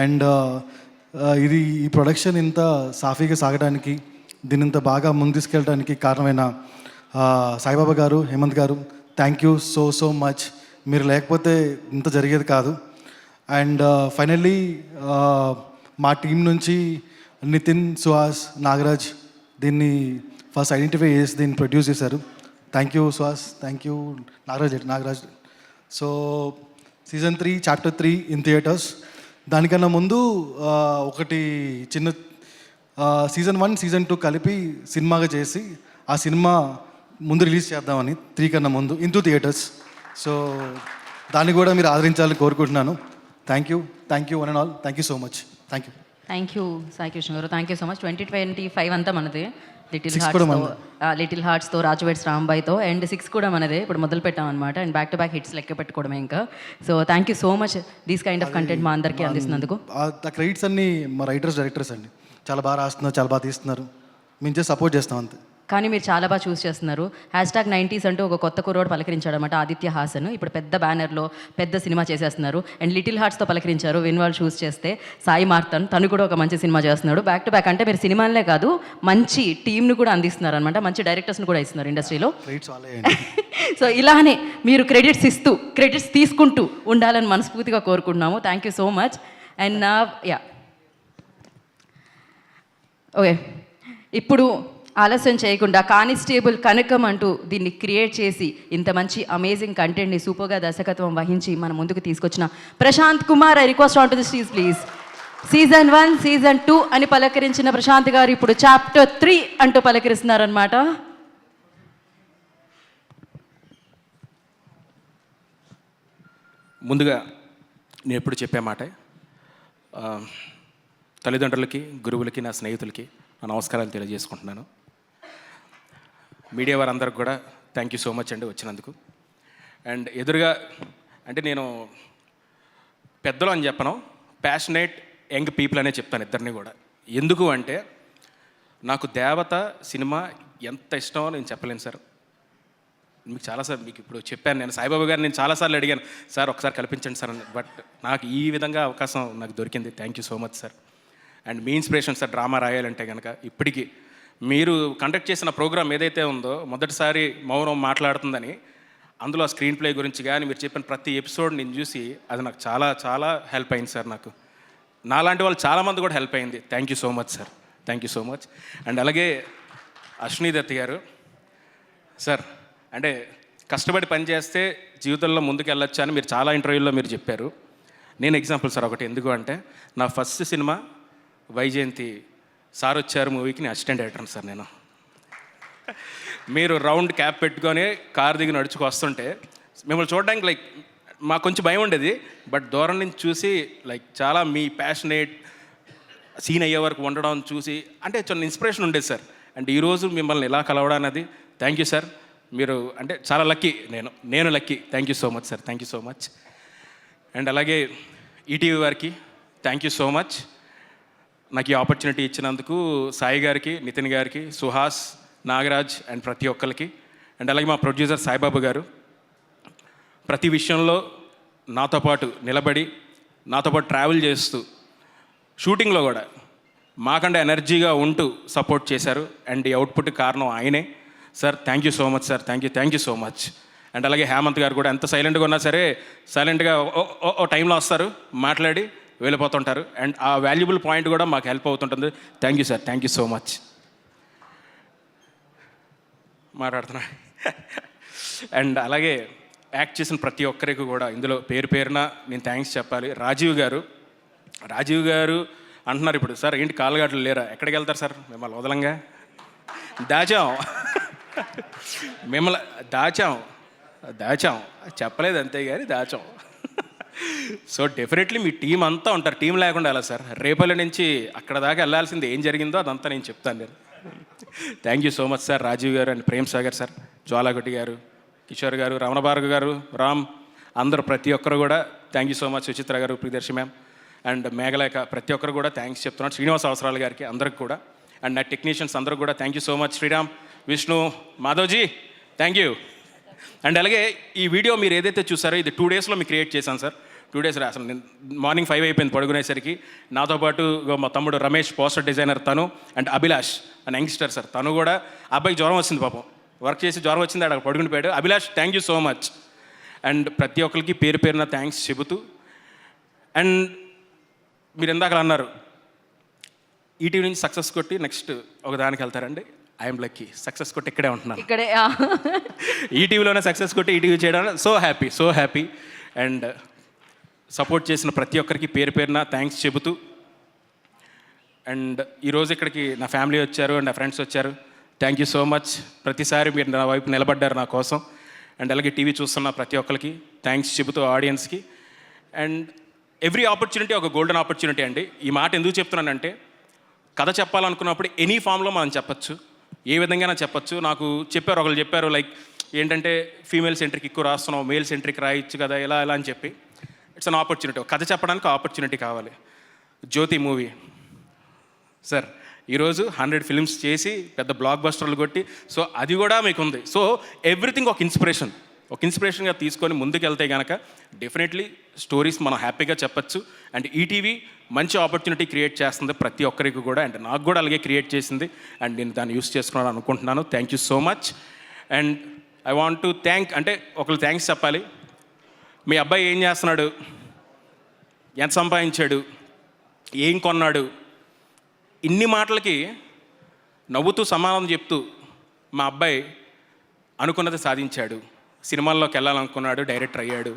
అండ్ ఈ ప్రొడక్షన్ ఇంత సాఫీగా సాగడానికి, దీన్ని ఇంత బాగా ముందు తీసుకెళ్ళడానికి కారణమైన Saibaba garu, Hemant garu, thank you so much. మీరు లేకపోతే ఇంత జరిగేది కాదు. అండ్ ఫైనల్లీ మా టీం నుంచి నితిన్, సుహాస్, నాగరాజ్ దీన్ని ఫస్ట్ ఐడెంటిఫై చేసి దీన్ని ప్రొడ్యూస్ చేశారు. Thank you Suhas, thank you Nagaraj. So season 3 chapter 3 in theatres. దానికన్నా ముందు ఒకటి చిన్న సీజన్ 1 సీజన్ 2 కలిపి సినిమాగా చేసి ఆ సినిమా ముందు రిలీజ్ చేద్దామని 3 కన్నా ముందు ఇంటూ థియేటర్స్. సో దాన్ని కూడా మీరు ఆదరించాలని కోరుకుంటున్నాను. Thank you one and all. Thank you so much. Thank you Sai Krishna గారు, థ్యాంక్ యూ సో మచ్. 2025 అంతా మనదే. లిటిల్ 6 కూడా హార్ట్స్తో, రాజువేడ్స్ రాంబాయ్తో, అండ్ 6 కూడా మనదే. ఇప్పుడు మొదలు పెట్టామన్నమాట. And back to back hits లెక్క పెట్టుకోవడమే ఇంకా. So thank you so much these kind of content మా అందరికీ అందిస్తున్నందుకు. ఆ క్రెడిట్స్ అన్నీ మా డైరెక్టర్స్ అండి. చాలా బాగా రాస్తున్నారు, చాలా బాగా తీస్తున్నారు. మేము చేసి సపోర్ట్ చేస్తాం అంతే. కానీ మీరు చాలా బాగా చూస్ చేస్తున్నారు. #90s అంటూ ఒక కొత్త కుర్రోడు పలకరించాడు అనమాట, ఆదిత్య హాసన్. ఇప్పుడు పెద్ద బ్యానర్లో పెద్ద సినిమా చేసేస్తున్నారు. అండ్ లిటిల్ హార్ట్స్తో పలకరించారు, విన్వాల్ చూస్ చేస్తే సాయి మార్తన్, తను కూడా ఒక మంచి సినిమా చేస్తున్నాడు. బ్యాక్ టు బ్యాక్ అంటే మీరు సినిమాలే కాదు మంచి టీంను కూడా అందిస్తున్నారు అనమాట, మంచి డైరెక్టర్స్ని కూడా ఇస్తున్నారు ఇండస్ట్రీలో. సో ఇలానే మీరు క్రెడిట్స్ తీసుకుంటూ ఉండాలని మనస్ఫూర్తిగా కోరుకుంటున్నాము. Thank you so much. And okay, ఇప్పుడు ఆలస్యం చేయకుండా కానిస్టేబుల్ కనకం అంటూ దీన్ని క్రియేట్ చేసి ఇంత మంచి అమేజింగ్ కంటెంట్ని సూపర్గా దర్శకత్వం వహించి మన ముందుకు తీసుకొచ్చిన Prashanth Kumar, I request on to the stage please. Season 1, season 2 అని పలకరించిన ప్రశాంత్ గారు ఇప్పుడు చాప్టర్ 3 అంటూ పలకరిస్తున్నారనమాట. ముందుగా నేను ఎప్పుడు చెప్పే మాట, తల్లిదండ్రులకి, గురువులకి, నా స్నేహితులకి నా నమస్కారాలు తెలియజేసుకుంటున్నాను. మీడియా వారందరికి కూడా థ్యాంక్ యూ సో మచ్ అండి వచ్చినందుకు. అండ్ ఎదురుగా అంటే నేను పెద్దలు అని చెప్పను, ప్యాషనేట్ యంగ్ పీపుల్ అనే చెప్తాను ఇద్దరిని కూడా. ఎందుకు అంటే నాకు దేవత సినిమా ఎంత ఇష్టమో నేను చెప్పలేను సార్. మీకు చాలాసార్లు మీకు ఇప్పుడు చెప్పాను, నేను సాయిబాబా గారు నేను చాలాసార్లు అడిగాను, సార్ ఒకసారి కల్పించండి సార్ అని. బట్ నాకు ఈ విధంగా అవకాశం నాకు దొరికింది. Thank you so much sir. And me inspiration sir drama రాయాలంటే కనుక ఇప్పటికీ మీరు కండక్ట్ చేసిన ప్రోగ్రామ్ ఏదైతే ఉందో, మొదటిసారి మౌనం మాట్లాడుతుందని, అందులో స్క్రీన్ ప్లే గురించి కానీ మీరు చెప్పిన ప్రతి ఎపిసోడ్ నేను చూసి అది నాకు చాలా చాలా హెల్ప్ అయింది సార్. నాకు నాలాంటి వాళ్ళు చాలామంది కూడా హెల్ప్ అయింది. Thank you so much sir, thank you so much. And అలాగే అశ్విని దత్ గారు సార్, అంటే కష్టపడి పనిచేస్తే జీవితంలో ముందుకు వెళ్ళొచ్చు అని మీరు చాలా ఇంటర్వ్యూల్లో మీరు చెప్పారు. నేను ఎగ్జాంపుల్ సార్ ఒకటి. ఎందుకు అంటే నా ఫస్ట్ సినిమా వైజయంతి సార్ వచ్చారు మూవీకి నేను అసిస్టెంట్ డైరెక్టర్ సార్. నేను మీరు రౌండ్ క్యాప్ పెట్టుకొని కార్ దిగి నడుచుకు వస్తుంటే మిమ్మల్ని చూడడానికి లైక్ మాకు కొంచెం భయం ఉండేది, బట్ దూరం నుంచి చూసి లైక్ చాలా మీ ప్యాషనేట్ సీన్ అయ్యే వరకు ఉండడం చూసి అంటే చిన్న ఇన్స్పిరేషన్ ఉండేది సార్. అండ్ ఈరోజు మిమ్మల్ని ఇలా కలవడం అనేది థ్యాంక్ యూ సార్. మీరు అంటే చాలా లక్కీ, నేను lucky. Thank you so much sir, thank you so much. And అలాగే ఈటీవీ వారికి థ్యాంక్ యూ సో మచ్. నాకు ఈ ఆపర్చునిటీ ఇచ్చినందుకు సాయి గారికి, నితిన్ గారికి, సుహాస్, నాగరాజ్ అండ్ ప్రతి ఒక్కరికి. అండ్ అలాగే మా ప్రొడ్యూసర్ సాయిబాబా గారు ప్రతి విషయంలో నాతో పాటు నిలబడి నాతో పాటు ట్రావెల్ చేస్తూ షూటింగ్లో కూడా మాకంటే ఎనర్జీగా ఉంటూ సపోర్ట్ చేశారు. అండ్ ఈ అవుట్పుట్ కారణం ఆయనే sir. Thank you so much sir, thank you so much. And అలాగే హేమంత్ గారు కూడా ఎంత సైలెంట్గా ఉన్నా సరే సైలెంట్గా ఓ టైంలో వస్తారు, మాట్లాడి వెళ్ళిపోతుంటారు. అండ్ ఆ వాల్యుబుల్ పాయింట్ కూడా మాకు హెల్ప్ అవుతుంటుంది. Thank you sir, thank you so much. మాట్లాడుతున్నా. అండ్ అలాగే యాక్ట్ చేసిన ప్రతి ఒక్కరికి కూడా ఇందులో పేరు పేరున నేను థ్యాంక్స్ చెప్పాలి. రాజీవ్ గారు అంటున్నారు ఇప్పుడు, సార్ ఏంటి కాళ్ళగాట్లు లేరా, ఎక్కడికి వెళ్తారు సార్, మిమ్మల్ని వదలంగా మిమ్మల్ని దాచాం చెప్పలేదు అంతే కానీ దాచాం. సో డెఫినెట్లీ మీ టీం అంతా ఉంటారు, టీం లేకుండా ఎలా సార్. రేపల్లి నుంచి అక్కడ దాకా వెళ్ళాల్సింది ఏం జరిగిందో అదంతా నేను చెప్తాను నేను. Thank you so much sir. Rajiv garu and Prem Sagar sir, Jwalagotti garu, Kishore గారు, రమణ భార్గవ్ గారు, రామ్, అందరూ ప్రతి ఒక్కరు కూడా thank you so much. Suchitra గారు, ప్రియదర్శి మ్యామ్ అండ్ మేఘలేఖ, ప్రతి ఒక్కరు కూడా థ్యాంక్స్ చెప్తున్నాను. శ్రీనివాస అవసరాలు గారికి, అందరికి కూడా. అండ్ నా టెక్నీషియన్స్ అందరూ కూడా thank you so much. Sriram, Vishnu, Madhavji thank you. And అలాగే ఈ వీడియో మీరు ఏదైతే చూసారో ఇది 2 daysలో మీకు క్రియేట్ చేశాను సార్. 2 days అసలు నేను మార్నింగ్ 5 అయిపోయింది పడుకునేసరికి. నాతో పాటు మా తమ్ముడు రమేష్ పోస్టర్ డిజైనర్ తను, and Abhilash and youngster sir, తను కూడా అబ్బాయికి జ్వరం వచ్చింది పాపం, వర్క్ చేసి జ్వరం వచ్చింది, అక్కడ పడుకుని పోయాడు. Abhilash thank you so much. And ప్రతి ఒక్కరికి పేరు పేరున థ్యాంక్స్ చెబుతూ, అండ్ మీరు ఇందాక అన్నారు ఈటీవీ నుంచి సక్సెస్ కొట్టి నెక్స్ట్ ఒక దానికి వెళ్తారండి. ఐఎమ్ లక్కీ, సక్సెస్ కొట్టి ఇక్కడే ఉంటున్నాను, ఇక్కడే ఈటీవీలోనే సక్సెస్ కొట్టి ఈటీవీ చేయడం సో హ్యాపీ. అండ్ సపోర్ట్ చేసిన ప్రతి ఒక్కరికి పేరు పేరున థ్యాంక్స్ చెబుతూ, అండ్ ఈరోజు ఇక్కడికి నా ఫ్యామిలీ వచ్చారు అండ్ నా ఫ్రెండ్స్ వచ్చారు. Thank you so much. ప్రతిసారి మీరు నా వైపు నిలబడ్డారు నా కోసం. అండ్ అలాగే టీవీ చూస్తున్న ప్రతి ఒక్కరికి థ్యాంక్స్ చెబుతూ, ఆడియన్స్కి. అండ్ ఎవ్రీ ఆపర్చునిటీ ఒక గోల్డెన్ ఆపర్చునిటీ అండి. ఈ మాట ఎందుకు చెప్తున్నానంటే, కథ చెప్పాలనుకున్నప్పుడు ఎనీ ఫామ్లో మనం చెప్పచ్చు, ఏ విధంగా చెప్పచ్చు. నాకు ఒకళ్ళు చెప్పారు లైక్ ఏంటంటే ఫీమేల్ సెంట్రిక్ ఎక్కువ రాస్తున్నావు, మేల్ సెంట్రిక్ రాయొచ్చు కదా ఇలా అని చెప్పి. It's an opportunity. కథ చెప్పడానికి ఆపర్చునిటీ కావాలి. జ్యోతి మూవీ సార్ ఈరోజు 100 ఫిల్మ్స్ చేసి పెద్ద బ్లాక్ బస్టర్లు కొట్టి, సో అది కూడా మీకు ఉంది. సో ఎవ్రీథింగ్ ఒక ఇన్స్పిరేషన్గా తీసుకొని ముందుకు వెళ్తే కనుక డెఫినెట్లీ స్టోరీస్ మనం హ్యాపీగా చెప్పచ్చు. అండ్ ఈటీవీ మంచి ఆపర్చునిటీ క్రియేట్ చేస్తుంది ప్రతి ఒక్కరికి కూడా, అండ్ నాకు కూడా అలాగే క్రియేట్ చేసింది. అండ్ నేను దాన్ని యూస్ చేసుకున్నాను అనుకుంటున్నాను. Thank you so much. And I want to అంటే ఒకళ్ళు థ్యాంక్స్ చెప్పాలి. మీ అబ్బాయి ఏం చేస్తున్నాడు, ఎంత సంపాదించాడు, ఏం కొన్నాడు, ఇన్ని మాటలకి నవ్వుతూ సమాధానం చెప్తూ మా అబ్బాయి అనుకున్నది సాధించాడు, సినిమాల్లోకి వెళ్ళాలనుకున్నాడు, డైరెక్టర్ అయ్యాడు,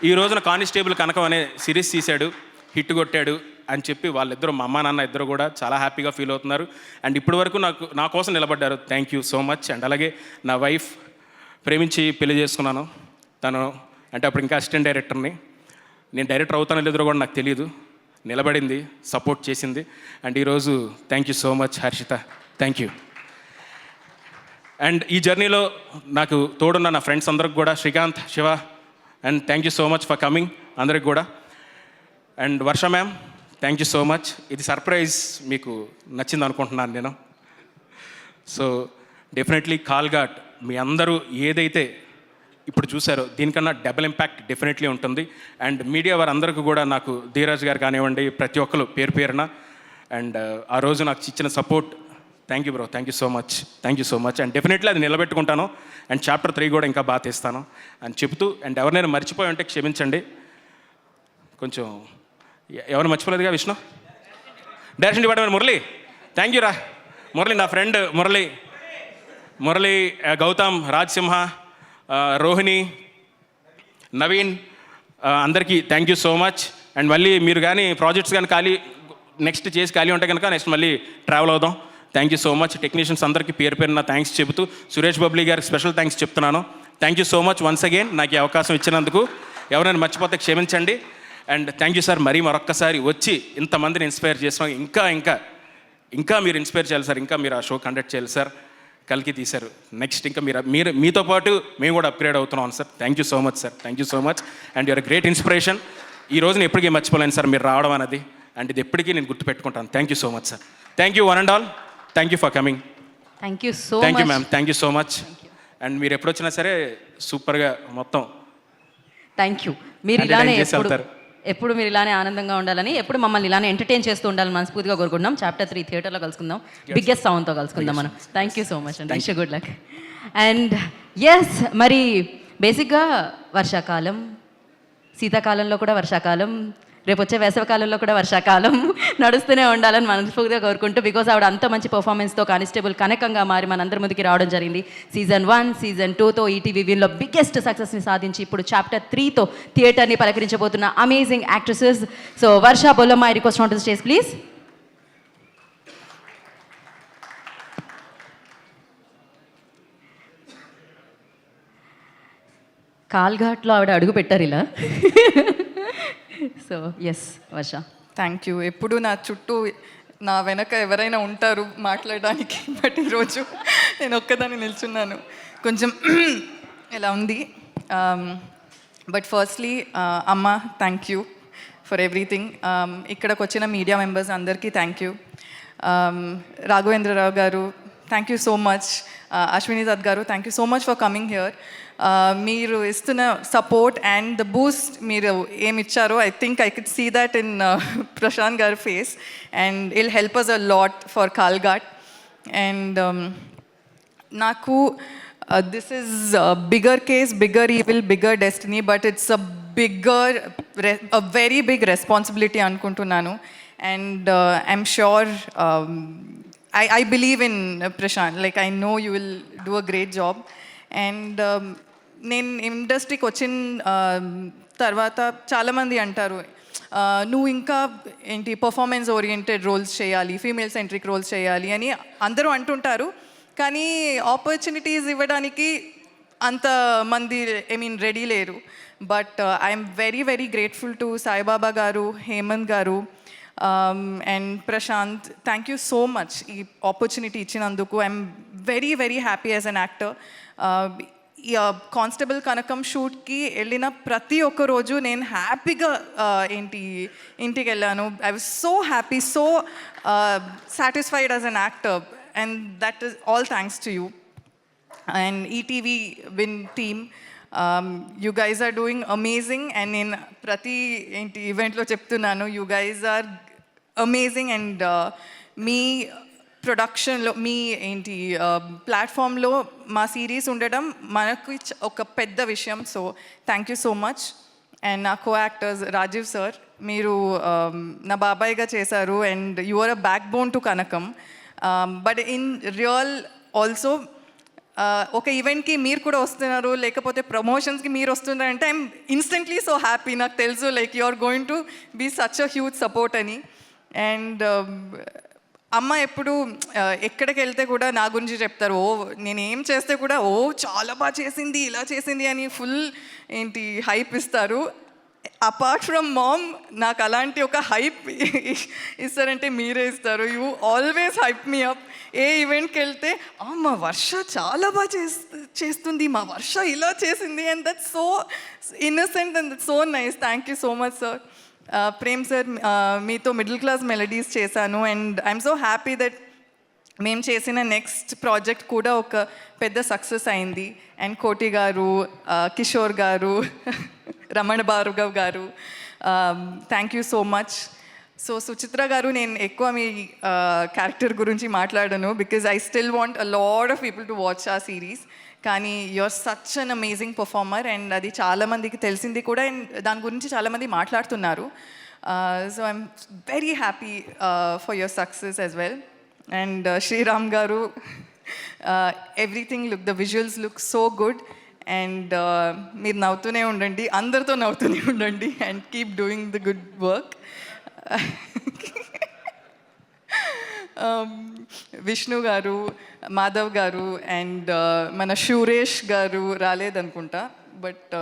ఈ రోజున కానిస్టేబుల్ కనకం అనే సిరీస్ తీశాడు, హిట్ కొట్టాడు అని చెప్పి వాళ్ళిద్దరూ, మా అమ్మ నాన్న ఇద్దరు కూడా చాలా హ్యాపీగా ఫీల్ అవుతున్నారు. అండ్ ఇప్పటి వరకు నా కోసం నిలబడ్డారు. Thank you so much. And అలాగే నా వైఫ్, ప్రేమించి పెళ్లి చేసుకున్నాను. తను అంటే అప్పుడు ఇంకా అసిస్టెంట్ డైరెక్టర్ని. నేను డైరెక్టర్ అవుతానో లేదో కూడా నాకు తెలియదు. నిలబడింది, సపోర్ట్ చేసింది. అండ్ ఈరోజు thank you so much Harshita, thank you. And ఈ జర్నీలో నాకు తోడున్న నా ఫ్రెండ్స్ అందరికి కూడా, Srikanth, Shiva, and thank you so much for coming అందరికి కూడా. And Varsha ma'am, thank you so much. ఇది సర్ప్రైజ్ మీకు నచ్చింది అనుకుంటున్నాను నేను. సో డెఫినెట్లీ కాల్ఘాట్ మీ అందరూ ఏదైతే ఇప్పుడు చూసారో దీనికన్నా డబుల్ ఇంపాక్ట్ డెఫినెట్లీ ఉంటుంది. అండ్ మీడియా వారందరికీ కూడా, నాకు ధీరాజ్ గారు కానివ్వండి, ప్రతి ఒక్కరు పేరు పేరున, అండ్ ఆ రోజు నాకు ఇచ్చిన support, thank you bro, thank you so much, thank you so much. And definitely అది నిలబెట్టుకుంటాను. అండ్ చాప్టర్ 3 కూడా ఇంకా బాగా తీస్తాను అని చెబుతూ, అండ్ ఎవరినైనా మర్చిపోయి ఉంటే క్షమించండి. కొంచెం ఎవరు మర్చిపోలేదుగా Vishnu, direction department Murali, thank you రా మురళి, నా ఫ్రెండ్ మురళి, గౌతమ్, రాజ్ సింహ, రోహిణి, నవీన్, అందరికీ thank you so much. And మళ్ళీ మీరు కానీ ప్రాజెక్ట్స్ కానీ నెక్స్ట్ ఖాళీ ఉంటే కనుక నెక్స్ట్ మళ్ళీ ట్రావెల్ అవుదాం. Thank you so much. Technicians అందరికీ పేరు పేరున థ్యాంక్స్ చెబుతూ, సురేష్ బబ్లీ గారికి స్పెషల్ థ్యాంక్స్ చెప్తున్నాను. Thank you so much once again నాకు ఈ అవకాశం ఇచ్చినందుకు. ఎవరైనా మర్చిపోతే క్షమించండి. అండ్ థ్యాంక్ యూ సార్, మరీ మరొక్కసారి వచ్చి ఇంతమందిని ఇన్స్పైర్ చేసాం. ఇంకా మీరు ఇన్స్పైర్ చేయాలి సార్, ఇంకా మీరు ఆ షో కండక్ట్ చేయాలి సార్. కలికి తీశారు, నెక్స్ట్ ఇంకా మీరు మీతో పాటు మేము కూడా అప్గ్రేడ్ అవుతున్నాం sir. Thank you so much sir, thank you so much. And you're great inspiration. ఈ రోజున ఎప్పటికీ మర్చిపోలేను సార్ మీరు రావడం అనేది. అండ్ ఇది ఎప్పటికీ నేను గుర్తుపెట్టుకుంటాను. Thank you so much sir. Thank you one and all. Thank you for coming. Thank you so thank you much. Ma'am, thank you so much. And మీరు ఎప్పుడు వచ్చినా సరే సూపర్గా మొత్తం థ్యాంక్ యూ. మీరు అంటే ఇలానే time చేసి వెళ్తారు. ఎప్పుడు మీరు ఇలానే ఆనందంగా ఉండాలని, ఎప్పుడు మమ్మల్ని ఇలానే ఎంటర్టైన్ చేస్తూ ఉండాలని మనస్ఫూర్తిగా కోరుకుంటున్నాం. చాప్టర్ 3 థియేటర్లో కలుసుకుందాం, బిగ్గెస్ట్ సౌండ్తో కలుసుకుందాం మనం. Thank you so much and wish you good luck. And yes, మరి బేసిక్గా వర్షాకాలం, శీతాకాలంలో కూడా వర్షాకాలం, రేపు వచ్చే వేసవికాలంలో కూడా వర్షాకాలం నడుస్తూనే ఉండాలని మనస్ఫూర్తిగా కోరుకుంటూ, బికాజ్ ఆవిడ అంత మంచి పర్ఫార్మెన్స్తో కానిస్టేబుల్ కనకంగా మారి మనందరి ముందుకి రావడం జరిగింది. సీజన్ 1, సీజన్ 2తో ఈటీవీ విన్లో బిగ్గెస్ట్ సక్సెస్ని సాధించి ఇప్పుడు చాప్టర్ 3తో థియేటర్ని పలకరించబోతున్న amazing actresses. So Varsha Bollamma, I request on to stage please. కాల్ఘాట్లో ఆవిడ అడుగు పెట్టారు ఇలా. So yes Varsha. Thank you. ఎప్పుడు నా చుట్టూ నా వెనక ఎవరైనా ఉంటారు మాట్లాడడానికి, బట్ ఈరోజు నేను ఒక్కదాన్ని నిల్చున్నాను, కొంచెం ఇలా ఉంది. బట్ ఫస్ట్లీ అమ్మ, థ్యాంక్ యూ ఫర్ ఎవ్రీథింగ్. ఇక్కడికి వచ్చిన మీడియా మెంబర్స్ అందరికీ thank you. Raghavendra Rao garu, thank you so much. Ashwini Dutt garu, thank you so much for coming here. మీరు ఇస్తున్న సపోర్ట్ అండ్ ద బూస్ట్ మీరు ఏమి ఇచ్చారో, I think I could see that in Prashanth గారి face, and it'll help us a lot for Kalghat. And నాకు this is bigger case, bigger evil, bigger destiny, but it's a very big responsibility అనుకుంటున్నాను. And I'm sure, I believe in Prashant. Like, I know you will do a great job. And నేను ఇండస్ట్రీకి వచ్చిన తర్వాత చాలామంది అంటారు, నువ్వు ఇంకా ఏంటి పర్ఫార్మెన్స్ ఓరియంటెడ్ రోల్స్ చేయాలి, ఫీమేల్ సెంట్రిక్ రోల్స్ చేయాలి అని అందరూ అంటుంటారు. కానీ ఆపర్చునిటీస్ ఇవ్వడానికి అంతమంది రెడీ లేరు. But I'm very very grateful to Saibaba garu, Hemant garu, and Prashanth. Thank you so much ఈ ఆపర్చునిటీ ఇచ్చినందుకు. I'm very very happy as an actor. ఈ కానిస్టేబుల్ కనకం షూట్కి వెళ్ళిన ప్రతి ఒక్క రోజు నేను హ్యాపీగా ఇంటికి వెళ్ళాను. I was so happy, so satisfied as an actor, and that is all thanks to you. And ETV Win team, you guys are doing amazing. And నేను ప్రతి ఈవెంట్లో చెప్తున్నాను, you guys are amazing. And మీ ప్రొడక్షన్లో, మీ ప్లాట్ఫామ్లో మా series ఉండడం మనకు ఒక పెద్ద విషయం. So thank you so much. And నా కో యాక్టర్స్ రాజీవ్ సార్, మీరు నా బాబాయ్గా చేశారు, and you are a backbone to Kanakam. But in real also ఒక ఈవెంట్కి మీరు కూడా వస్తున్నారు, లేకపోతే ప్రమోషన్స్కి మీరు వస్తున్నారు అంటే ఐఎమ్ ఇన్స్టెంట్లీ సో హ్యాపీ. నాకు తెలుసు like you are going to be such a huge support అని. అండ్ అమ్మ ఎప్పుడు ఎక్కడికి వెళ్తే కూడా నా గురించి చెప్తారు. ఓ నేను ఏం చేస్తే కూడా ఓ చాలా బాగా చేసింది, ఇలా చేసింది అని ఫుల్ ఏంటి హైప్ ఇస్తారు. అపార్ట్ ఫ్రమ్ మామ్ నాకు అలాంటి ఒక హైప్ ఇస్తారంటే మీరే ఇస్తారు. You always hype me up. ఏ ఈవెంట్కి వెళ్తే మా వర్ష చాలా బాగా చేస్తుంది, మా వర్ష ఇలా చేసింది, and that's so innocent and that's so nice. Thank you so much sir. Prem sir, మీతో మిడిల్ క్లాస్ మెలడీస్ చేశాను and I'm so happy that మేము చేసిన నెక్స్ట్ ప్రాజెక్ట్ కూడా ఒక పెద్ద సక్సెస్ అయింది. అండ్ కోటి గారు, కిషోర్ గారు, Ramana Bhargav garu, thank you so much. So Suchitra garu, నేను ఎక్కువ మీ క్యారెక్టర్ గురించి మాట్లాడను because I still want a lot of people to watch ఆ సిరీస్. కానీ you are such an amazing performer and అది చాలామందికి తెలిసింది కూడా అండ్ దాని గురించి చాలామంది మాట్లాడుతున్నారు. So I'm very happy for your success as well. And Sriram garu, everything look, the visuals look so good and మీరు నవ్వుతూనే ఉండండి, అందరితో నవ్వుతూనే ఉండండి and keep doing the good work. Vishnu గారు, మాధవ్ గారు అండ్ మన షూరేష్ గారు రాలేదనుకుంటా, బట్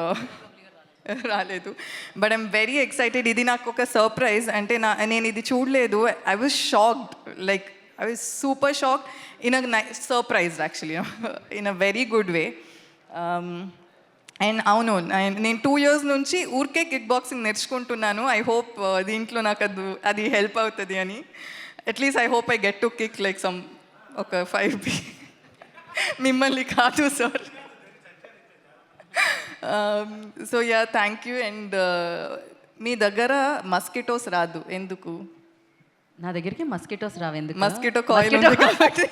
రాలేదు. But I'm very excited. ఇది నాకు ఒక సర్ప్రైజ్. అంటే నేను ఇది చూడలేదు. I was shocked, like I was super shocked in a surprise actually, in a very good way. And అవును, నేను 2 years నుంచి ఊరికే కిక్ బాక్సింగ్ నేర్చుకుంటున్నాను. ఐ హోప్ దీంట్లో నాకు అది హెల్ప్ అవుతుంది అని. At least I hope I get to kick like some ఒక 5 మిమ్మల్ని కాదు sir. So yeah, thank you. And మీ దగ్గర మస్కిటోస్ రాదు ఎందుకు? నా దగ్గరికి మస్కిటోస్ రావెందుకు? మస్కిటో కాయిల్ ఉంది కాబట్టి.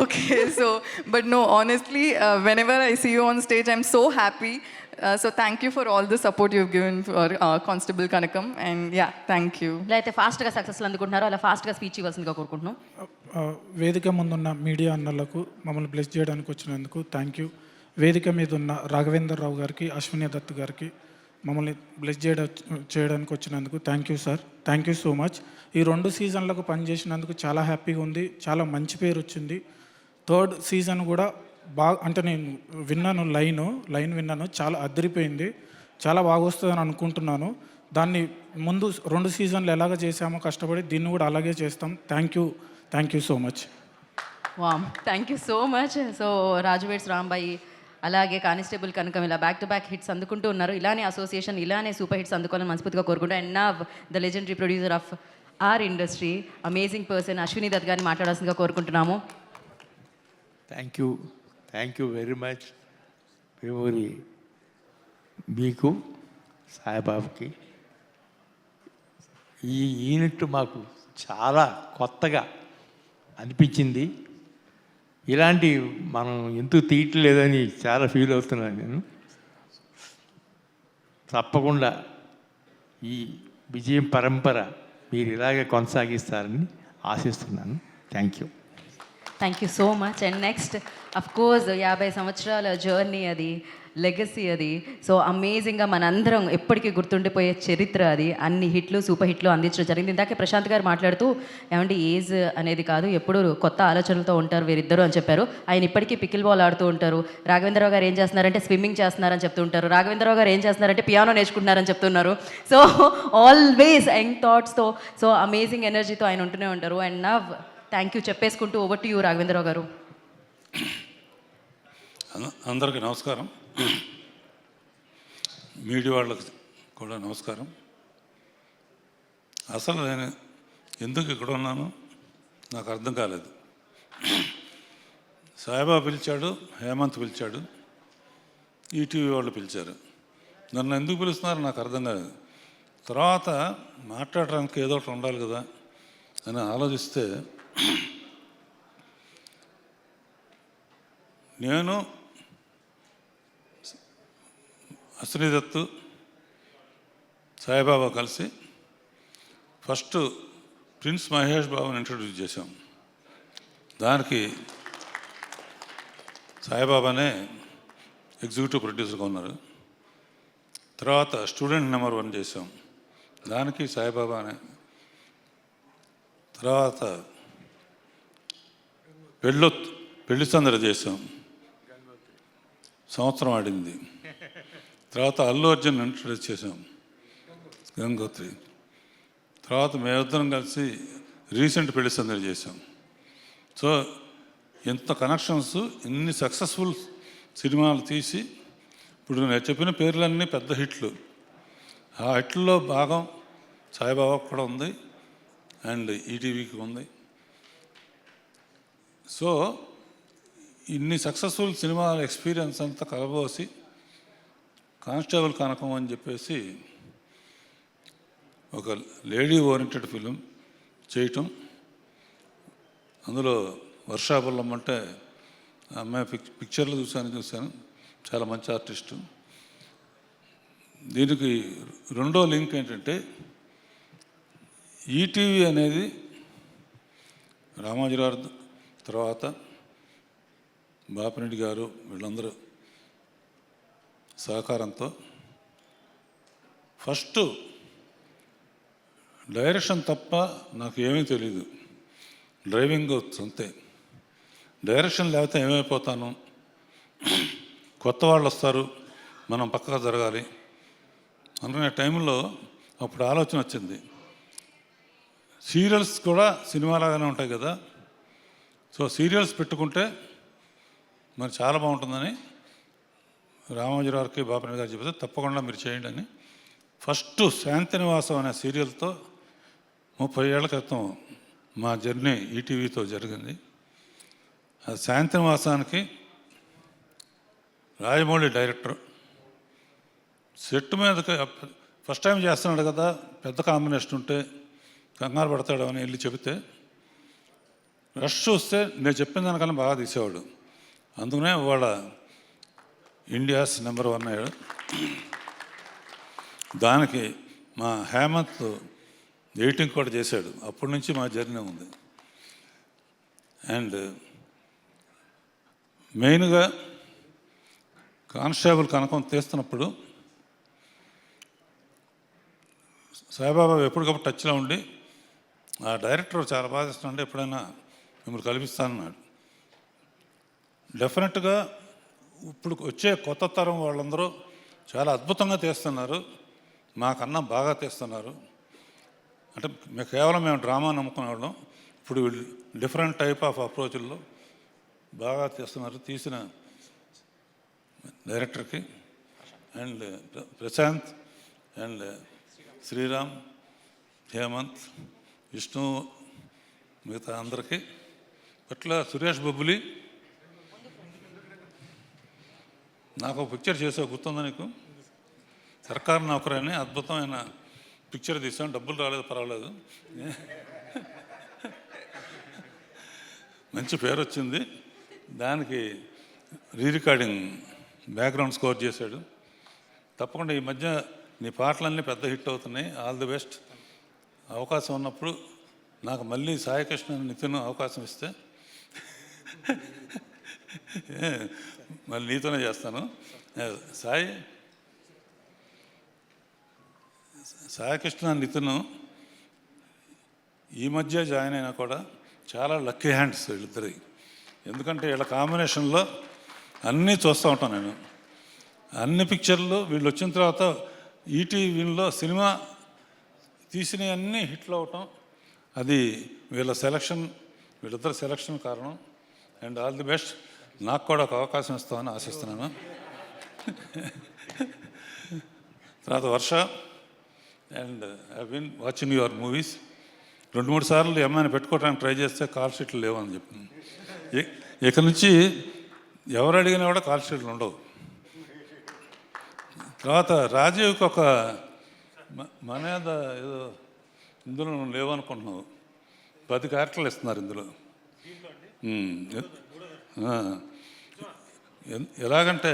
Okay, so but no, honestly, whenever I see you on stage, I'm so happy. So thank you for all the support you've given for Constable Kanakam, and yeah, thank you. ఇలా అయితే ఫాస్ట్గా సక్సెస్లు అందుకుంటున్నారో అలా ఫాస్ట్గా speech ఇవ్వాల్సిందిగా కోరుకుంటున్నాం. వేదిక ముందున్న media అన్నలకు మమ్మల్ని బ్లెస్ చేయడానికి వచ్చినందుకు థ్యాంక్ యూ. వేదిక మీద ఉన్న రాఘవేంద్ర రావు గారికి, అశ్విని దత్ గారికి మమ్మల్ని బ్లెస్ చేయడానికి వచ్చినందుకు thank you sir. Thank you so much. ఈ 2 సీజన్లకు పనిచేసినందుకు చాలా హ్యాపీగా ఉంది. చాలా మంచి పేరు వచ్చింది. 3rd సీజన్ కూడా బాగా, అంటే నేను విన్నాను, లైన్ విన్నాను, చాలా అదిరిపోయింది. చాలా బాగా వస్తుందని అనుకుంటున్నాను. దాన్ని ముందు 2 సీజన్లు ఎలాగ చేసామో కష్టపడి దీన్ని కూడా అలాగే చేస్తాం. Thank you so much. Warm, thank you so much. So Raju weds Rambai అలాగే కానిస్టేబుల్ కనకం ఇలా బ్యాక్ టు బ్యాక్ హిట్స్ అందుకుంటూ ఉన్నారు. ఇలానే అసోసియేషన్ ఇలానే సూపర్ హిట్స్ అందుకోవాలని మనస్ఫూర్తిగా కోరుకుంటూ అండ్ నా the legendary producer of our industry, amazing person Ashwini Dutt గారిని మాట్లాడాల్సిందిగా కోరుకుంటున్నాము. Thank you very much. Memory మీకు, సాయిబాబాకి ఈ యూనిట్ మాకు చాలా కొత్తగా అనిపించింది. ఇలాంటి మనం ఎందుకు తీయట్లేదని చాలా ఫీల్ అవుతున్నాను నేను. తప్పకుండా ఈ విజయం పరంపర మీరు ఇలాగే కొనసాగిస్తారని ఆశిస్తున్నాను. Thank you so much. And next of course 50 సంవత్సరాల జర్నీ అది, లెగసీ అది. సో అమేజింగ్గా మనందరం ఎప్పటికీ గుర్తుండిపోయే చరిత్ర అది. అన్ని హిట్లు, సూపర్ హిట్లు అందించడం జరిగింది. ఇందాకే ప్రశాంత్ గారు మాట్లాడుతూ ఏమంటే ఏజ్ అనేది కాదు, ఎప్పుడు కొత్త ఆలోచనలతో ఉంటారు వీరిద్దరు అని చెప్పారు. ఆయన ఇప్పటికీ పికిల్ బాల్ ఆడుతూ ఉంటారు. రాఘవేంద్రరావు గారు ఏం చేస్తున్నారంటే స్విమ్మింగ్ చేస్తున్నారని చెప్తూ ఉంటారు. రాఘవేంద్రరావు గారు ఏం చేస్తున్నారంటే పియానో నేర్చుకుంటున్నారని చెప్తున్నారు. సో ఆల్వేస్ యంగ్ థాట్స్తో, సో అమేజింగ్ ఎనర్జీతో ఆయన ఉంటూనే ఉంటారు. అండ్ నా థ్యాంక్ యూ చెప్పేసుకుంటూ ఓవర్ టు యూ రాఘవేంద్రరావు గారు. అందరికీ నమస్కారం. మీడియా వాళ్ళకి కూడా నమస్కారం. అసలు నేను ఎందుకు ఇక్కడ ఉన్నాను నాకు అర్థం కాలేదు. సాయిబాబా పిలిచాడు, హేమంత్ పిలిచాడు, ఈటీవీ వాళ్ళు పిలిచారు. నన్ను ఎందుకు పిలుస్తున్నారో నాకు అర్థం కాలేదు. తర్వాత మాట్లాడడానికి ఏదో ఒకటి ఉండాలి కదా అని ఆలోచిస్తే నేను అశ్విని దత్తు, సాయిబాబా కలిసి ఫస్ట్ ప్రిన్స్ మహేష్ బాబుని ఇంట్రడ్యూస్ చేశాం. దానికి సాయిబాబానే ఎగ్జిక్యూటివ్ ప్రొడ్యూసర్గా ఉన్నారు. తర్వాత స్టూడెంట్ నెంబర్ 1 చేసాం, దానికి సాయిబాబానే. తర్వాత పెళ్ళి సందడి చేసాం, సంవత్సరం ఆడింది. తర్వాత అల్లు అర్జున్ ఇంట్రడ్యూస్ చేసాం, గంగోత్రి. తర్వాత మేమిద్దరం కలిసి రీసెంట్ పెళ్లి సందడి చేసాం. సో ఎంత కనెక్షన్స్, ఇన్ని సక్సెస్ఫుల్ సినిమాలు తీసి ఇప్పుడు నేను చెప్పిన పేర్లన్నీ పెద్ద హిట్లు. ఆ హిట్లో భాగం సాయిబాబాకు కూడా ఉంది అండ్ ఈటీవీకి ఉంది. సో ఇన్ని సక్సెస్ఫుల్ సినిమాల ఎక్స్పీరియన్స్ అంతా కలబోసి కానిస్టేబుల్ కనకం అని చెప్పేసి ఒక లేడీ ఓరియంటెడ్ ఫిలిం చేయటం. అందులో వర్షాపుల్లం అంటే అమ్మాయి పిక్చర్లు చూశాను, చాలా మంచి ఆర్టిస్టు. దీనికి రెండో లింక్ ఏంటంటే ఈటీవీ అనేది రామోజీరావు తర్వాత బాపిరెడ్డి గారు వీళ్ళందరూ సహకారంతో ఫస్ట్ డైరెక్షన్ తప్ప నాకు ఏమీ తెలీదు, డ్రైవింగ్ అంతే. డైరెక్షన్ లేకపోతే ఏమైపోతాను, కొత్త వాళ్ళు వస్తారు, మనం పక్కగా జరగాలి అనుకునే టైంలో అప్పుడు ఆలోచన వచ్చింది, సీరియల్స్ కూడా సినిమాలాగానే ఉంటాయి కదా, సో సీరియల్స్ పెట్టుకుంటే మరి చాలా బాగుంటుందని రామోజీరావుకి బాపిరెడ్డి గారు చెబితే తప్పకుండా మీరు చేయండి అని ఫస్ట్ శాంతినివాసం అనే సీరియల్తో 30 ఏళ్ల క్రితం మా జర్నీ ఈటీవీతో జరిగింది. ఆ శాంతినివాసానికి రాజమౌళి డైరెక్టర్ సెట్ మీదకి ఫస్ట్ టైం చేస్తున్నాడు కదా, పెద్ద కాంబినేషన్ ఉంటే కంగారు పడతాడు అని వెళ్ళి చెబితే రష్ చూస్తే నేను చెప్పిన దానికన్నా బాగా తీసేవాడు. అందుకనే వాళ్ళ ఇండియాస్ నెంబర్ 1 అయ్యాడు. దానికి మా హేమంత్ ఎడిటింగ్ కూడా చేశాడు. అప్పటి నుంచి మా జర్నీ ఉంది. అండ్ మెయిన్గా కానిస్టేబుల్ కనకం తీస్తున్నప్పుడు సాయిబాబా ఎప్పటికప్పుడు టచ్లో ఉండి ఆ డైరెక్టర్ చాలా బాగా చేస్తున్నాడు, ఎప్పుడైనా మిమ్మల్ని కల్పిస్తానన్నాడు. డెఫినెట్గా ఇప్పుడు వచ్చే కొత్త తరం వాళ్ళందరూ చాలా అద్భుతంగా తీస్తున్నారు, మాకన్నా బాగా తీస్తున్నారు. అంటే కేవలం మేము డ్రామా నమ్ముకునేవాళ్ళం, ఇప్పుడు డిఫరెంట్ టైప్ ఆఫ్ అప్రోచ్ల్లో బాగా తీస్తున్నారు. తీసిన డైరెక్టర్కి అండ్ ప్రశాంత్ అండ్ శ్రీరామ్, హేమంత్, విష్ణు, మిగతా అందరికీ. అట్లా సురేష్ బొబ్బులి నాకు ఒక పిక్చర్ చేసే గుర్తుందా నీకు? సర్కారు నౌకరని అద్భుతమైన పిక్చర్ తీసాం, డబ్బులు రాలేదు పర్వాలేదు, మంచి పేరు వచ్చింది. దానికి రికార్డింగ్ బ్యాక్గ్రౌండ్ స్కోర్ చేశాడు. తప్పకుండా ఈ మధ్య నీ పాటలన్నీ పెద్ద హిట్ అవుతున్నాయి, ఆల్ ది బెస్ట్. అవకాశం ఉన్నప్పుడు నాకు మళ్ళీ సాయికృష్ణ నితిన్ అవకాశం ఇస్తే మళ్ళీ నీతోనే చేస్తాను. సాయికృష్ణ నితిన్ ఈ మధ్య జాయిన్ అయినా కూడా చాలా లక్కీ హ్యాండ్స్ వీళ్ళిద్దరి. ఎందుకంటే వీళ్ళ కాంబినేషన్లో అన్నీ చూస్తూ ఉంటాను నేను. అన్ని పిక్చర్లు వీళ్ళు వచ్చిన తర్వాత ఈటీవీలో సినిమా తీసినవి అన్నీ హిట్లు అవటం, అది వీళ్ళ సెలక్షన్, వీళ్ళిద్దరు సెలక్షన్ కారణం. And all the best. నాకు కూడా ఒక అవకాశం ఇస్తామని ఆశిస్తున్నాను. తర్వాత Varsha and I been watching your movies. 2-3 సార్లు అమ్మాయిని పెట్టుకోవడానికి ట్రై చేస్తే కాల్ షీట్లు లేవని చెప్పింది. ఇక నుంచి ఎవరు అడిగినా కూడా కాల్ షీట్లు ఉండవు. తర్వాత రాజీవ్కి ఒక మనేద ఏదో ఇందులో నువ్వు లేవనుకుంటున్నావు, 10 క్యారెక్టర్లు ఇస్తున్నారు ఇందులో. ఎలాగంటే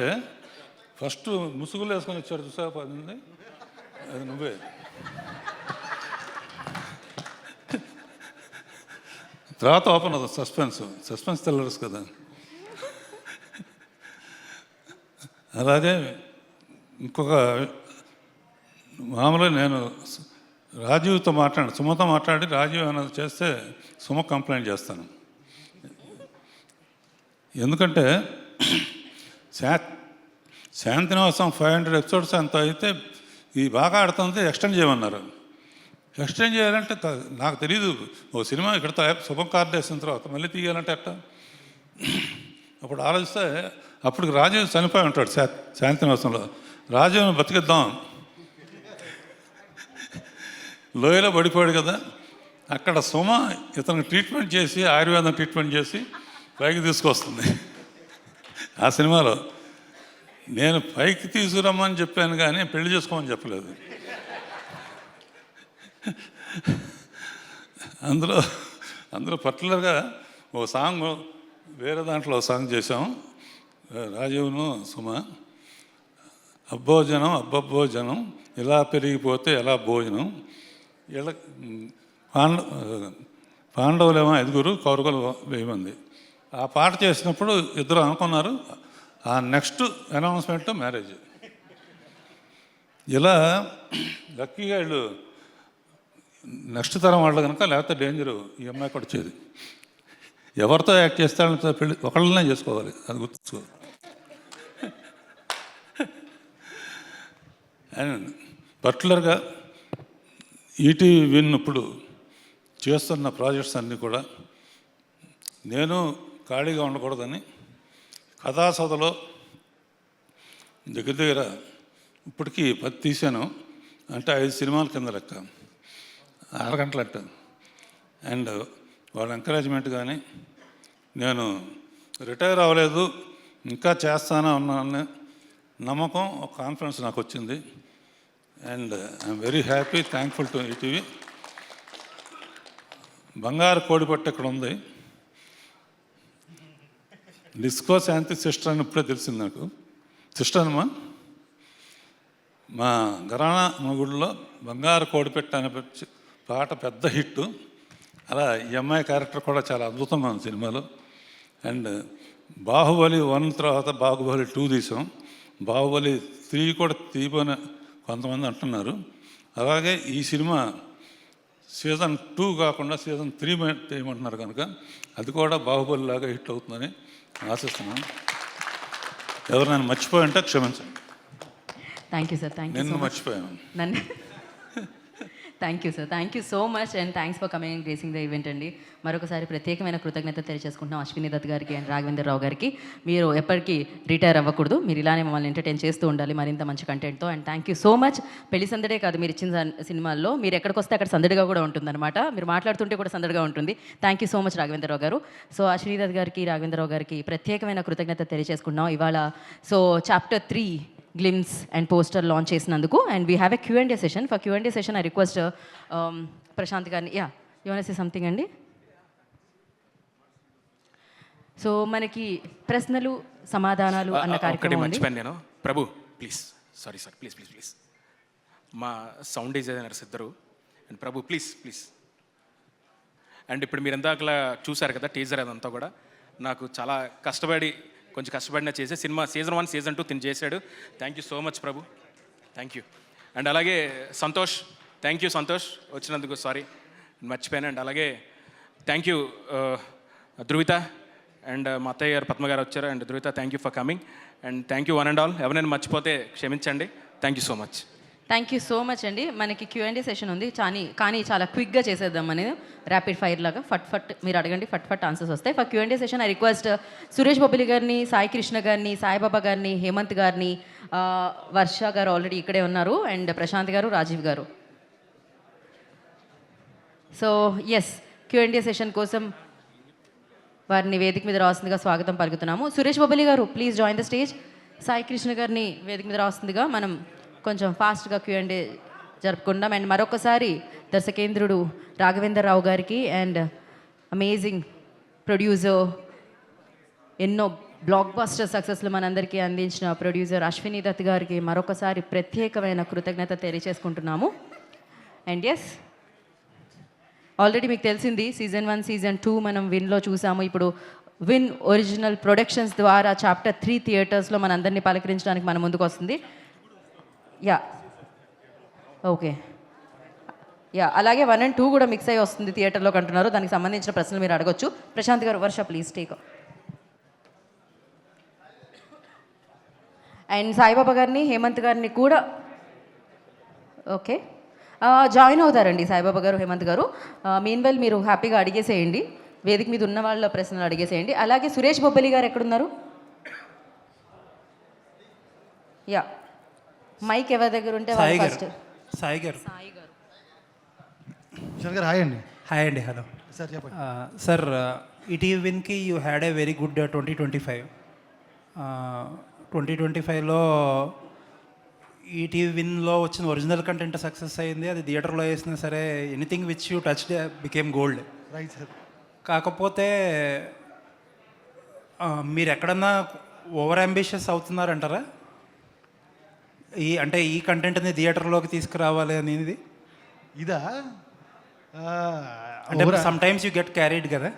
ఫస్ట్ ముసుగులు వేసుకొని వచ్చారు చూసా, 10 అది నువ్వే. తర్వాత ఓపెన్ అవుతుంది సస్పెన్స్ థ్రిల్లర్స్ కదా. అలాగే ఇంకొక మామూలుగా నేను రాజీవ్తో సుమతో మాట్లాడి రాజీవ్ అన్నది చేస్తే సుమ కంప్లైంట్ చేస్తాను. ఎందుకంటే శాంతినివాసం 500 ఎపిసోడ్స్ అంత అయితే ఇది బాగా ఆడుతుంది, ఎక్స్టెండ్ చేయమన్నారు. ఎక్స్టెండ్ చేయాలంటే నాకు తెలీదు, ఓ సినిమా ఇక్కడతో శుభం కార్డు వేసిన తర్వాత మళ్ళీ తీయాలంటే ఎట్ట. అప్పుడు ఆలోచిస్తే అప్పుడు రాజీవ్ చనిపోయి ఉంటాడు శాంతినివాసంలో. రాజీవ్ని బతికిద్దాం, లోయలో పడిపోయాడు కదా, అక్కడ సుమ ఇతనికి ట్రీట్మెంట్ చేసి ఆయుర్వేదం ట్రీట్మెంట్ చేసి పైకి తీసుకొస్తుంది. ఆ సినిమాలో నేను పైకి తీసుకురమ్మని చెప్పాను కానీ పెళ్లి చేసుకోమని చెప్పలేదు. అందులో పర్టికులర్గా ఓ సాంగ్ వేరే దాంట్లో సాంగ్ చేసాం రాజీవ్ను సుమ. అబ్బోజనం అబ్బబ్బోజనం ఇలా పెరిగిపోతే ఎలా భోజనం, ఇలా పాండవులేమో 5, కౌరవులు 1000 మంది. ఆ పాట చేసినప్పుడు ఇద్దరు అనుకున్నారు, ఆ నెక్స్ట్ అనౌన్స్మెంట్ మ్యారేజ్. ఇలా లక్కీగా వీళ్ళు నెక్స్ట్ తరం వాళ్ళు కనుక, లేకపోతే డేంజరు ఈ అమ్మాయి కూడా వచ్చేది. ఎవరితో యాక్ట్ చేస్తాడంతో పెళ్ళి ఒకళ్ళనే చేసుకోవాలి, అది గుర్తు. అండ్ పర్టికులర్గా ఈటీవీ విన్ ఇప్పుడు చేస్తున్న ప్రాజెక్ట్స్ అన్నీ కూడా నేను ఖాళీగా ఉండకూడదని కథాసభలో దగ్గర ఇప్పటికీ 10 తీశాను, అంటే 5 సినిమాల కింద లెక్క, 6 గంటలట్ట. అండ్ వాళ్ళ ఎంకరేజ్మెంట్ కానీ, నేను రిటైర్ అవ్వలేదు ఇంకా చేస్తానే ఉన్నానని నమ్మకం, ఒక కాన్ఫిడెన్స్ నాకు వచ్చింది. And I'm very happy, thankful to ETV. బంగారు కోడిపట్టు ఇక్కడ ఉంది, డిస్కో శాంతి సిస్టర్ అని ఇప్పుడే తెలిసింది నాకు. సిస్టర్ అమ్మా, మా ఘరానా మొగుడులో బంగారు కోడిపెట్టు అనే పాట పెద్ద హిట్. అలా ఈ అమ్మాయి క్యారెక్టర్ కూడా చాలా అద్భుతంగా ఉంది సినిమాలో. అండ్ బాహుబలి 1 తర్వాత బాహుబలి 2 తీసాం, బాహుబలి 3 కూడా తీయని కొంతమంది అంటున్నారు. అలాగే ఈ సినిమా సీజన్ 2 కాకుండా సీజన్ 3 తీయమంటున్నారు కనుక అది కూడా బాహుబలి లాగా హిట్ అవుతుందని ఆశిస్తున్నాను. ఎవరినైనా మర్చిపోయి ఉంటే క్షమించండి. Thank you sir. నిన్ను మర్చిపోయాను. Thank you sir, thank you so much and thanks for coming and gracing the event అండి. మరొకసారి ప్రత్యేకమైన కృతజ్ఞత తెలియజేసుకుంటున్నాం అశ్విని దత్ గారికి అండ్ రాఘవేంద్ర రావు గారికి. మీరు ఎప్పటికీ రిటైర్ అవ్వకూడదు, మీరు ఇలానే మమ్మల్ని ఎంటర్టైన్ చేస్తూ ఉండాలి మరింత మంచి కంటెంట్తో. And thank you so much. పెళ్లి సందడే కాదు మీరు ఇచ్చిన సినిమాల్లో, మీరు ఎక్కడికి వస్తే అక్కడ సందడిగా కూడా ఉంటుందన్నమాట, మీరు మాట్లాడుతుంటే కూడా సందడిగా ఉంటుంది. Thank you so much Raghavendra Rao గారు. సో అశ్విని దత్ గారికి, రాఘవేంద్ర రావు గారికి ప్రత్యేకమైన కృతజ్ఞత తెలియజేసుకుంటున్నాం ఇవాళ. So chapter 3 glimpse and poster launch చేసినందుకు. And we have a Q&A session. For Q&A session I request Prashanth గారిని. You want to say something అండి? సో మనకి ప్రశ్నలు సమాధానాలు అన్న కార్యక్రమం మర్చిపోయాను నేను. Prabhu please, sorry sir, please please please. మా సౌండ్ డిజైనర్స్ ఇద్దరు and Prabhu please please. And ఇప్పుడు మీరు ఎందాకలా చూశారు కదా టీజర్, అదంతా కూడా నాకు చాలా కొంచెం కష్టపడినా చేసే సినిమా. సీజన్ 1 సీజన్ 2 తిని చేశాడు. Thank you so much Prabhu, thank you. And అలాగే సంతోష్, థ్యాంక్ యూ సంతోష్ వచ్చినందుకు, సారీ మర్చిపోయాను. అండ్ అలాగే థ్యాంక్ యూ ధృవిత అండ్ మా అత్తయ్య గారు పద్మ గారు వచ్చారు. And Dhruvitha thank you for coming and thank you one and all. ఎవరైనా మర్చిపోతే క్షమించండి. Thank you so much. Thank you so much అండి. మనకి Q&A సెషన్ ఉంది కానీ చాలా క్విక్గా చేసేద్దాం అనేది, ర్యాపిడ్ ఫైర్ లాగా. ఫట్ మీరు అడగండి, ఫట్ ఆన్సర్స్ వస్తాయి. For Q&A session I request Suresh Bobbili గారిని, సాయి కృష్ణ గారిని, సాయిబాబా గారిని, హేమంత్ గారిని, వర్ష గారు ఆల్రెడీ ఇక్కడే ఉన్నారు, అండ్ ప్రశాంత్ గారు, రాజీవ్ గారు. సో ఎస్, Q&A సెషన్ కోసం వారిని వేదిక మీద రాస్తుందిగా స్వాగతం పలుకుతున్నాము. సురేష్ బొబ్బిలి గారు please join the stage. Sai Krishna గారిని వేదిక మీద రాస్తుందిగా మనం కొంచెం ఫాస్ట్గా Q&A జరుపుకుందాం. అండ్ మరొకసారి దర్శకేంద్రుడు రాఘవేంద్ర రావు గారికి అండ్ అమేజింగ్ ప్రొడ్యూసర్, ఎన్నో బ్లాక్ బస్టర్ సక్సెస్లు మనందరికీ అందించిన ప్రొడ్యూసర్ అశ్విని దత్ గారికి మరొకసారి ప్రత్యేకమైన కృతజ్ఞత తెలియజేసుకుంటున్నాము. అండ్ ఎస్, ఆల్రెడీ మీకు తెలిసింది సీజన్ 1 సీజన్ 2 మనం విన్లో చూసాము. ఇప్పుడు విన్ ఒరిజినల్ ప్రొడక్షన్స్ ద్వారా చాప్టర్ 3 థియేటర్స్లో మనందరినీ పలకరించడానికి మన ముందుకు వస్తుంది. యా ఓకే యా అలాగే 1 and 2 కూడా మిక్స్ అయ్యి వస్తుంది థియేటర్లోకి అంటున్నారు. దానికి సంబంధించిన ప్రశ్నలు మీరు అడగొచ్చు. ప్రశాంత్ గారు, వర్ష ప్లీజ్ టేక్. అండ్ సాయిబాబా గారిని, హేమంత్ గారిని కూడా ఓకే జాయిన్ అవుతారండి సాయిబాబా గారు, హేమంత్ గారు. మీన్వెల్ మీరు హ్యాపీగా అడిగేసేయండి, వేదిక మీద ఉన్న వాళ్ళ ప్రశ్నలు అడిగేసేయండి. అలాగే సురేష్ బొబ్బలి గారు ఎక్కడున్నారు? యా మైక్ ఎవరి దగ్గర ఉంటే వాళ్ళు ఫస్ట్. సాయి గారు. కిషోర్ గారు హాయ్ అండి. హాయ్ అండి. హలో సార్ చెప్పండి. సార్ ఈటీవీ విన్కి you had a very good 2025. 2025లో ఈటీవీ విన్లో వచ్చిన ఒరిజినల్ కంటెంట్ సక్సెస్ అయింది. అది థియేటర్లో వేసినా సరే anything which you touch became gold. Right sir. కాకపోతే మీరు ఎక్కడన్నా ఓవర్ అంబిషియస్ అవుతున్నారంటారా? అంటే ఈ కంటెంట్ని థియేటర్లోకి తీసుకురావాలి అనేది ఇదా? అంటే some times you get carried కదా.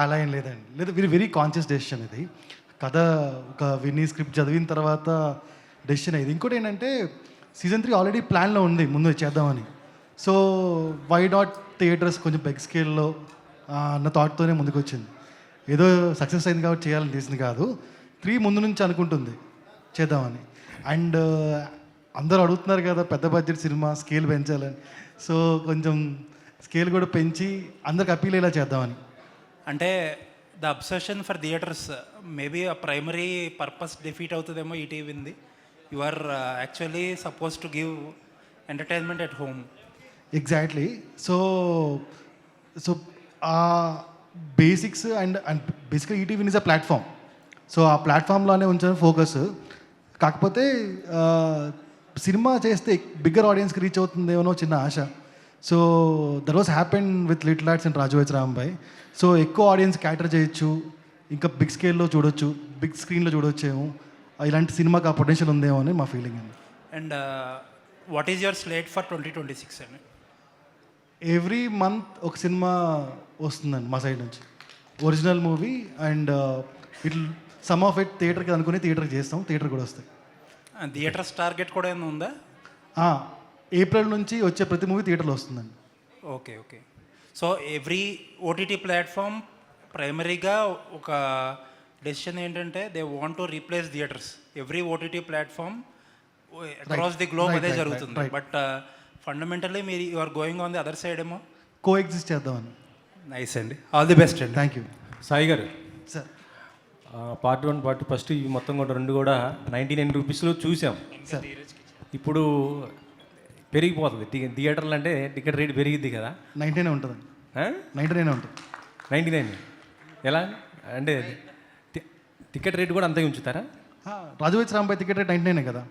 అలా ఏం లేదండి, లేదు. వెరీ కాన్షియస్ డెసిషన్ ఇది. కథ ఒక విని స్క్రిప్ట్ చదివిన తర్వాత డెసిషన్ అయ్యింది. ఇంకోటి ఏంటంటే సీజన్ 3 ఆల్రెడీ ప్లాన్లో ఉంది ముందు చేద్దామని. సో వై నాట్ థియేటర్స్ కొంచెం బిగ్ స్కేల్లో అన్న థాట్తోనే ముందుకు వచ్చింది. ఏదో సక్సెస్ అయింది కాబట్టి చేయాలని చేసింది కాదు. 3 ముందు నుంచి అనుకుంటుంది చేద్దామని. అండ్ అందరూ అడుగుతున్నారు కదా పెద్ద బడ్జెట్ సినిమా స్కేల్ పెంచాలని. సో కొంచెం స్కేల్ కూడా పెంచి అందరికి అప్పీల్ అయ్యేలా చేద్దామని. అంటే the obsession for theatres maybe uh primary purpose defeat అవుతుందేమో ఈటీవీంది. You are actually suppose to give entertainment at home. Exactly. So so uh basics and బేసిక్గా ETV is a platform. So uh ప్లాట్ఫామ్లోనే ఉంచాను focus. కాకపోతే cinema చేస్తే bigger ఆడియన్స్కి reach అవుతుందేమో చిన్న ఆశ. So that was happen with little arts and Raju Rambai. So ఎక్కువ ఆడియన్స్ క్యాటర్ చేయొచ్చు, ఇంకా బిగ్ స్కేల్లో చూడొచ్చు, బిగ్ స్క్రీన్లో చూడొచ్చేమో. ఇలాంటి సినిమాకి ఆ పొటెన్షియల్ ఉందేమో అని మా ఫీలింగ్ అండి. And what is your slate for 2026 అండి? ఎవ్రీ మంత్ ఒక సినిమా వస్తుందండి మా సైడ్ నుంచి, original movie. And it some of it థియేటర్కి అనుకుని థియేటర్కి చేస్తాం, థియేటర్ కూడా వస్తాయి. థియేటర్స్ టార్గెట్ కూడా ఏమైనా ఉందా? ఏప్రిల్ నుంచి వచ్చే ప్రతి మూవీ థియేటర్లో వస్తుందండి. Okay okay. So every OTT platform ప్రైమరీగా ఒక డెసిషన్ ఏంటంటే they want to replace theatres. Every OTT platform across the globe అదే జరుగుతుంది. బట్ ఫండమెంటల్లీ మీరు you are going on the other side ఏమో కో ఎగ్జిస్ట్ చేద్దామని. నైస్ అండి, ఆల్ ది బెస్ట్ అండి. Thank you. సాయి గారు సార్, పార్ట్ 1 పార్ట్ 2 ఫస్ట్ ఇవి మొత్తం కూడా 2 కూడా 99 రూపీస్లో చూసాం. సార్ ఇప్పుడు పెరిగిపోతుంది థియేటర్లు అంటే టికెట్ రేట్ పెరిగిద్ది కదా. 99 ఉంటుందండి. 99 ఉంటుంది. 99 ఎలా అంటే టికెట్ రేట్ కూడా అంతే ఉంచుతారా? రాజు రాంబాయ్ టికెట్ రేట్ 99 కదా.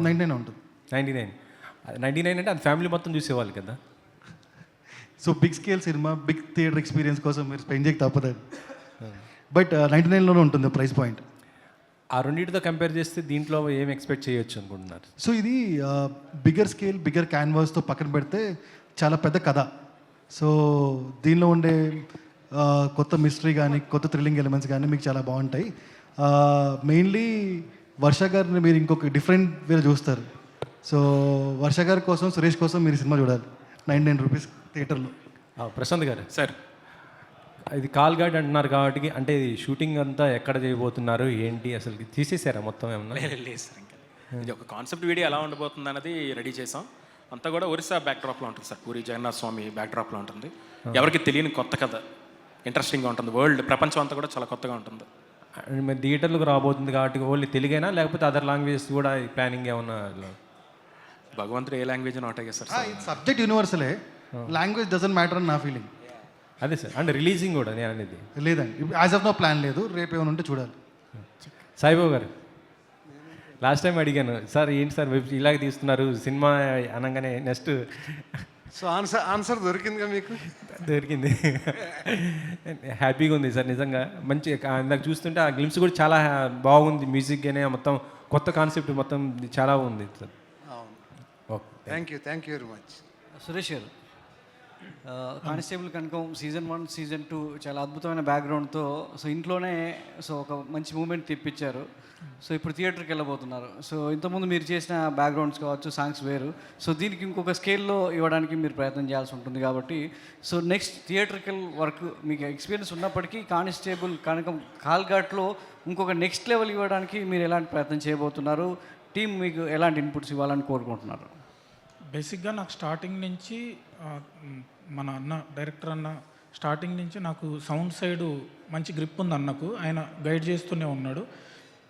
99 ఉంటుంది. 99 అంటే అది ఫ్యామిలీ మొత్తం చూసేవాళ్ళు కదా. So big scale cinema, big theatre experience కోసం మీరు స్పెండ్ చేయక తప్పదండి. బట్ 99లోనే ఉంటుంది ప్రైస్ పాయింట్. ఆ రెండింటితో కంపేర్ చేస్తే దీంట్లో ఏం ఎక్స్పెక్ట్ చేయొచ్చు అనుకుంటున్నారు? సో ఇది బిగ్గర్ స్కేల్, బిగ్గర్ క్యాన్వాస్తో పక్కన పెడితే చాలా పెద్ద కథ. సో దీనిలో ఉండే కొత్త మిస్టరీ కానీ, కొత్త థ్రిల్లింగ్ ఎలిమెంట్స్ కానీ మీకు చాలా బాగుంటాయి. మెయిన్లీ వర్ష గారిని మీరు ఇంకొక డిఫరెంట్ వేరే చూస్తారు. సో వర్ష గారి కోసం, సురేష్ కోసం మీరు సినిమా చూడాలి 99 రూపీస్ థియేటర్లో. ప్రశాంత్ గారు సార్, ఇది కాల్ గైడ్ అంటున్నారు కాబట్టి అంటే షూటింగ్ అంతా ఎక్కడ చేయబోతున్నారు ఏంటి, అసలు తీసేసారా మొత్తం ఏమన్నా? లేదు సార్, ఇంకా ఇది ఒక కాన్సెప్ట్ వీడియో ఎలా ఉండబోతుంది అన్నది రెడీ చేసాం. అంతా కూడా ఒరిస్సా బ్యాక్డ్రాప్లో ఉంటుంది సార్. పూరి జగన్నాథ స్వామి బ్యాక్డ్రాప్లో ఉంటుంది. ఎవరికి తెలియని కొత్త కథ, ఇంట్రెస్టింగ్గా ఉంటుంది. వరల్డ్ ప్రపంచం అంతా కూడా చాలా కొత్తగా ఉంటుంది. మరి థియేటర్లకు రాబోతుంది కాబట్టి ఓన్లీ తెలుగేనా లేకపోతే అదర్ లాంగ్వేజెస్ కూడా ప్లానింగ్ ఏమన్నా? భగవంతుడు ఏ లాంగ్వేజ్ ఒకటే సార్. సబ్జెక్ట్ యూనివర్సలే, లాంగ్వేజ్ డజంట్ మ్యాటర్ అని నా ఫీలింగ్. అదే సార్, అంటే రిలీజింగ్ కూడా నేను అనేది లేదండి. యాజ్ ఆఫ్ నో ప్లాన్ లేదు, రేపు ఏమైనా ఉంటే చూడాలి. సాయిబాబు గారు, లాస్ట్ టైం అడిగాను సార్ ఏంటి సార్ ఇలాగ తీస్తున్నారు సినిమా అనగానే నెక్స్ట్ సో ఆన్సర్ దొరికిందిగా మీకు? దొరికింది. హ్యాపీగా ఉంది సార్ నిజంగా. మంచి ఇందాక చూస్తుంటే ఆ గ్లిమ్స్ కూడా చాలా బాగుంది. మ్యూజిక్ అనే మొత్తం కొత్త కాన్సెప్ట్ మొత్తం చాలా ఉంది sir. Thank you very much. Suresh గారు, కానిస్టేబుల్ కనుక సీజన్ 1 సీజన్ 2 చాలా అద్భుతమైన బ్యాక్గ్రౌండ్తో సో ఇంట్లోనే సో ఒక మంచి మూమెంట్ తెప్పించారు. సో ఇప్పుడు థియేటర్కి వెళ్ళబోతున్నారు. సో ఇంతకుముందు మీరు చేసిన బ్యాక్గ్రౌండ్స్ కావచ్చు, సాంగ్స్ వేరు. సో దీనికి ఇంకొక స్కేల్లో ఇవ్వడానికి మీరు ప్రయత్నం చేయాల్సి ఉంటుంది కాబట్టి సో నెక్స్ట్ థియేటర్కల్ వర్క్ మీకు ఎక్స్పీరియన్స్ ఉన్నప్పటికీ కానిస్టేబుల్ కనుక కాల్ఘాట్లో ఇంకొక నెక్స్ట్ లెవెల్ ఇవ్వడానికి మీరు ఎలాంటి ప్రయత్నం చేయబోతున్నారు? టీం మీకు ఎలాంటి ఇన్పుట్స్ ఇవ్వాలని కోరుకుంటున్నారు? బేసిక్గా నాకు స్టార్టింగ్ నుంచి మన డైరెక్టర్ అన్న స్టార్టింగ్ నుంచి నాకు సౌండ్ సైడ్ మంచి గ్రిప్ ఉంది అన్నకు. ఆయన గైడ్ చేస్తూనే ఉన్నాడు.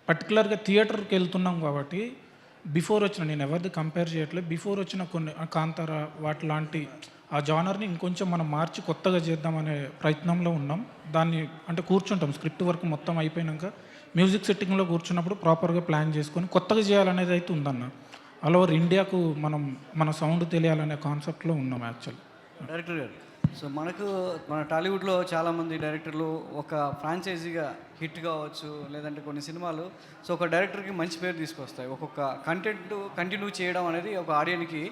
పర్టికులర్గా థియేటర్కి వెళ్తున్నాం కాబట్టి బిఫోర్ వచ్చిన, నేను ఎవరిది కంపేర్ చేయట్లేదు, బిఫోర్ వచ్చిన కొన్ని కాంతార వాటి లాంటి ఆ జానర్ని ఇంకొంచెం మనం మార్చి కొత్తగా చేద్దామనే ప్రయత్నంలో ఉన్నాం. దాన్ని అంటే కూర్చుంటాం, స్క్రిప్ట్ వర్క్ మొత్తం అయిపోయాక మ్యూజిక్ సెట్టింగ్లో కూర్చున్నప్పుడు ప్రాపర్గా ప్లాన్ చేసుకొని కొత్తగా చేయాలనేది అయితే ఉందన్న. ఆల్ ఓవర్ ఇండియాకు మన సౌండ్ తెలియాలనే కాన్సెప్ట్లో ఉన్నాం యాక్చువల్. డైరెక్టర్ గారు, సో మన టాలీవుడ్లో చాలామంది డైరెక్టర్లు ఒక ఫ్రాంచైజీగా హిట్ కావచ్చు, లేదంటే కొన్ని సినిమాలు సో ఒక డైరెక్టర్కి మంచి పేరు తీసుకొస్తాయి. ఒక్కొక్క కంటెంట్ కంటిన్యూ చేయడం అనేది ఒక ఆడియన్కి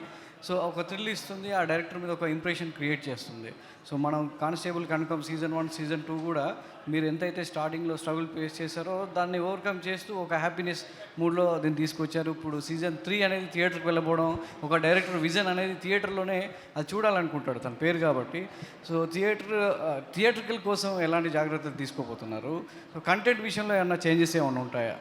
సో ఒక థ్రిల్ ఇస్తుంది, ఆ డైరెక్టర్ మీద ఒక ఇంప్రెషన్ క్రియేట్ చేస్తుంది. సో మనం కానిస్టేబుల్ కనుక సీజన్ 1 సీజన్ 2 కూడా మీరు ఎంతైతే స్టార్టింగ్లో స్ట్రగుల్ ఫేస్ చేశారో దాన్ని ఓవర్కమ్ చేస్తూ ఒక హ్యాపీనెస్ మూడ్లో దీన్ని తీసుకొచ్చారు. ఇప్పుడు సీజన్ 3 అనేది థియేటర్కి వెళ్ళబోవడం, ఒక డైరెక్టర్ విజన్ అనేది థియేటర్లోనే అది చూడాలనుకుంటాడు తన పేరు కాబట్టి. సో థియేటర్కల్ కోసం ఎలాంటి జాగ్రత్తలు తీసుకోబోతున్నారు? సో కంటెంట్ విషయంలో ఏమన్నా చేంజెస్ ఏమైనా ఉంటాయా?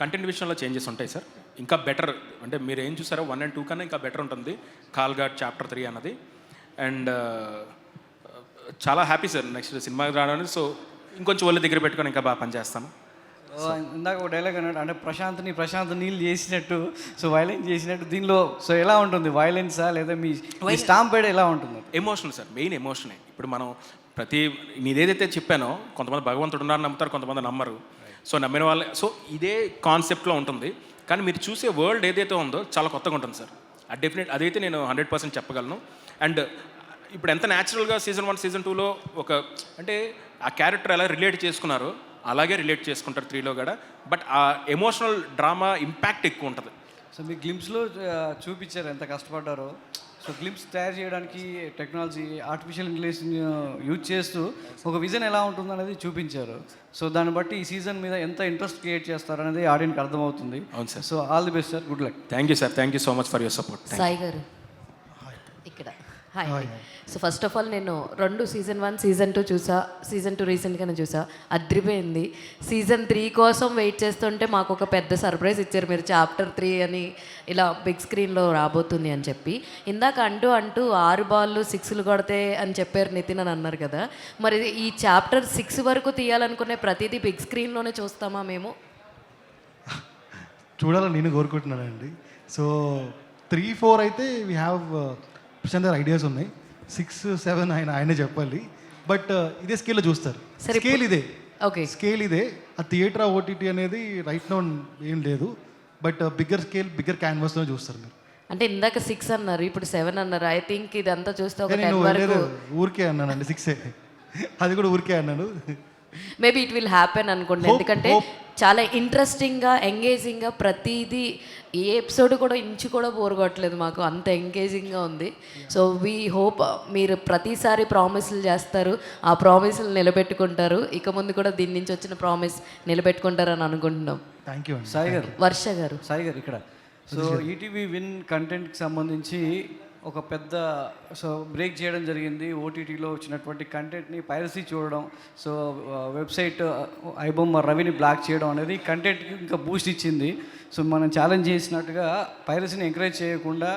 కంటెంట్ విషయంలో చేంజెస్ ఉంటాయి సార్. ఇంకా బెటర్, అంటే మీరు ఏం చూసారో 1 and 2 కన్నా ఇంకా బెటర్ ఉంటుంది కాల్ఘాట్ చాప్టర్ 3 అన్నది. అండ్ చాలా హ్యాపీ సార్ నెక్స్ట్ సినిమాకి రావడానికి. సో ఇంకొంచెం ఒళ్ళు దగ్గర పెట్టుకొని ఇంకా బాగా పనిచేస్తాను. ఇందాక ఒక డైలాగ్ అన్నాడు, అంటే ప్రశాంత్ నీళ్ళు చేసినట్టు సో వైలెన్స్ చేసినట్టు దీనిలో సో ఎలా ఉంటుంది? వైలెన్సా లేదా మీ స్టాంపేడ్ ఎలా ఉంటుంది? ఎమోషనల్ సార్, మెయిన్ ఎమోషనే. ఇప్పుడు మనం నేనేదైతే చెప్పానో కొంతమంది భగవంతుడు ఉన్నారని నమ్ముతారు, కొంతమంది నమ్మరు. సో నమ్మిన వాళ్ళే. సో ఇదే కాన్సెప్ట్లో ఉంటుంది. కానీ మీరు చూసే వరల్డ్ ఏదైతే ఉందో చాలా కొత్తగా ఉంటుంది సార్. అదైతే నేను 100% చెప్పగలను. అండ్ ఇప్పుడు ఎంత న్యాచురల్గా సీజన్ 1 సీజన్ 2లో ఒక అంటే ఆ క్యారెక్టర్ ఎలా రిలేట్ చేసుకున్నారో అలాగే రిలేట్ చేసుకుంటారు 3లో కూడా. బట్ ఆ ఎమోషనల్ డ్రామా ఇంపాక్ట్ ఎక్కువ ఉంటుంది. సో మీ గ్లిమ్స్లో చూపించారు ఎంత కష్టపడ్డారో. సో గ్లిమ్స్ తయారు చేయడానికి టెక్నాలజీ, ఆర్టిఫిషియల్ ఇంటెలిజెన్స్ యూజ్ చేస్తూ ఒక విజన్ ఎలా ఉంటుందనేది చూపించారు. సో దాన్ని బట్టి ఈ సీజన్ మీద ఎంత ఇంట్రెస్ట్ క్రియేట్ చేస్తారనేది ఆడియన్కి అర్థమవుతుంది. అవును sir. So all the best sir, good luck. Thank you sir, thank you so much for your support. Sai గారు ఇక్కడ hi. So first of all నేను 2 సీజన్ 1 సీజన్ 2 చూసా, సీజన్ 2 రీసెంట్గానే చూసా, అద్రిపోయింది. సీజన్ 3 కోసం వెయిట్ చేస్తుంటే మాకు ఒక పెద్ద సర్ప్రైజ్ ఇచ్చారు మీరు, చాప్టర్ 3 అని ఇలా బిగ్ స్క్రీన్లో రాబోతుంది అని చెప్పి. ఇందాక అంటూ 6 బాళ్ళు 6లు కొడితే అని చెప్పారు నితిన్ అని అన్నారు కదా, మరి ఈ చాప్టర్ 6 వరకు తీయాలనుకునే ప్రతిదీ బిగ్ స్క్రీన్లోనే చూస్తామా మేము? చూడాలని నేను కోరుకుంటున్నానండి. సో 3, 4 అయితే వీ హ్యావ్ ప్రశాంత్ గారు ఐడియాస్ ఉన్నాయి. 6, 7 ఆయనే చెప్పాలి. బట్ ఇదే స్కేల్లో చూస్తారు. స్కేల్ ఇదే, ఓకే, స్కేల్ ఇదే. ఆ థియేటర్ ఓటీటీ అనేది రైట్ నౌ ఏం లేదు. బట్ బిగ్గర్ స్కేల్, బిగ్గర్ క్యాన్వాస్లో చూస్తారు మీరు. అంటే ఇందాక 6 అన్నారు, ఇప్పుడు 7 అన్నారు. ఐ థింక్ ఇదంతా చూస్తే ఒక 10 నేను వరకు ఊరికే అన్నానండి, 6 అది కూడా ఊరికే అన్నాను. మేబీ ఇట్ విల్ హ్యాపెన్ అనుకోండి. ఎందుకంటే చాలా ఇంట్రెస్టింగ్గా, ఎంగేజింగ్గా ప్రతిదీ, ఏ ఎపిసోడ్ కూడా ఇంచు కూడా బోర్ కొట్టలేదు మాకు, అంత ఎంగేజింగ్గా ఉంది. సో వీ హోప్ మీరు ప్రతిసారి ప్రామిస్లు చేస్తారు, ఆ ప్రామిస్లు నిలబెట్టుకుంటారు. ఇక ముందు కూడా దీని నుంచి వచ్చిన ప్రామిస్ నిలబెట్టుకుంటారని అనుకుంటున్నాం. Thank you. సాయి గారు, వర్ష గారు. సాయి గారు ఇక్కడ. సో ఈటీవీ విన్ కంటెంట్కి సంబంధించి ఒక పెద్ద సో బ్రేక్ చేయడం జరిగింది. ఓటీటీలో వచ్చినటువంటి కంటెంట్ని పైరసీ చూడడం, సో వెబ్సైట్ ఐబొమ్మ రవిని బ్లాక్ చేయడం అనేది కంటెంట్కి ఇంకా బూస్ట్ ఇచ్చింది. సో మనం ఛాలెంజ్ చేసినట్టుగా పైరసీని ఎంకరేజ్ చేయకుండా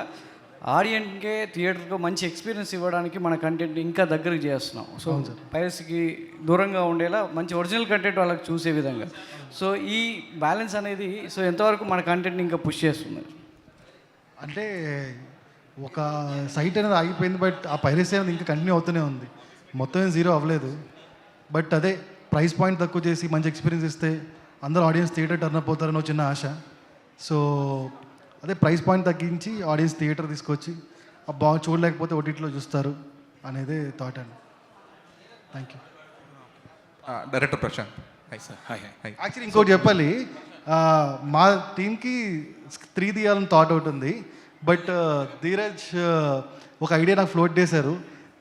ఆడియన్కే థియేటర్కి మంచి ఎక్స్పీరియన్స్ ఇవ్వడానికి మన కంటెంట్ని ఇంకా దగ్గరికి చేస్తున్నాం. సో పైరసీకి దూరంగా ఉండేలా మంచి ఒరిజినల్ కంటెంట్ వాళ్ళకి చూసే విధంగా. సో ఈ బ్యాలెన్స్ అనేది సో ఎంతవరకు మన కంటెంట్ని ఇంకా పుష్ చేస్తున్నారు? అంటే ఒక సైట్ అనేది ఆగిపోయింది, బట్ ఆ పైరసీ అనేది ఇంకా కంటిన్యూ అవుతూనే ఉంది. మొత్తం ఏం జీరో అవ్వలేదు. బట్ అదే ప్రైస్ పాయింట్ తక్కువ చేసి మంచి ఎక్స్పీరియన్స్ ఇస్తే అందరూ ఆడియన్స్ థియేటర్ టర్న్ అప్ అవుతారని చిన్న ఆశ. సో అదే ప్రైస్ పాయింట్ తగ్గించి ఆడియన్స్ థియేటర్ తీసుకొచ్చి బాగా చూడలేకపోతే ఓటీటీలో చూస్తారు అనేది థాట్ అండి. Thank you. Director Prashanth. Hi sir. Hi hi. Actually ఇంకోటి చెప్పాలి, మా టీంకి 3 తీయాలని థాట్ ఒకటి ఉంది. బట్ ధీరజ్ ఒక ఐడియా నాకు ఫ్లోట్ చేశారు.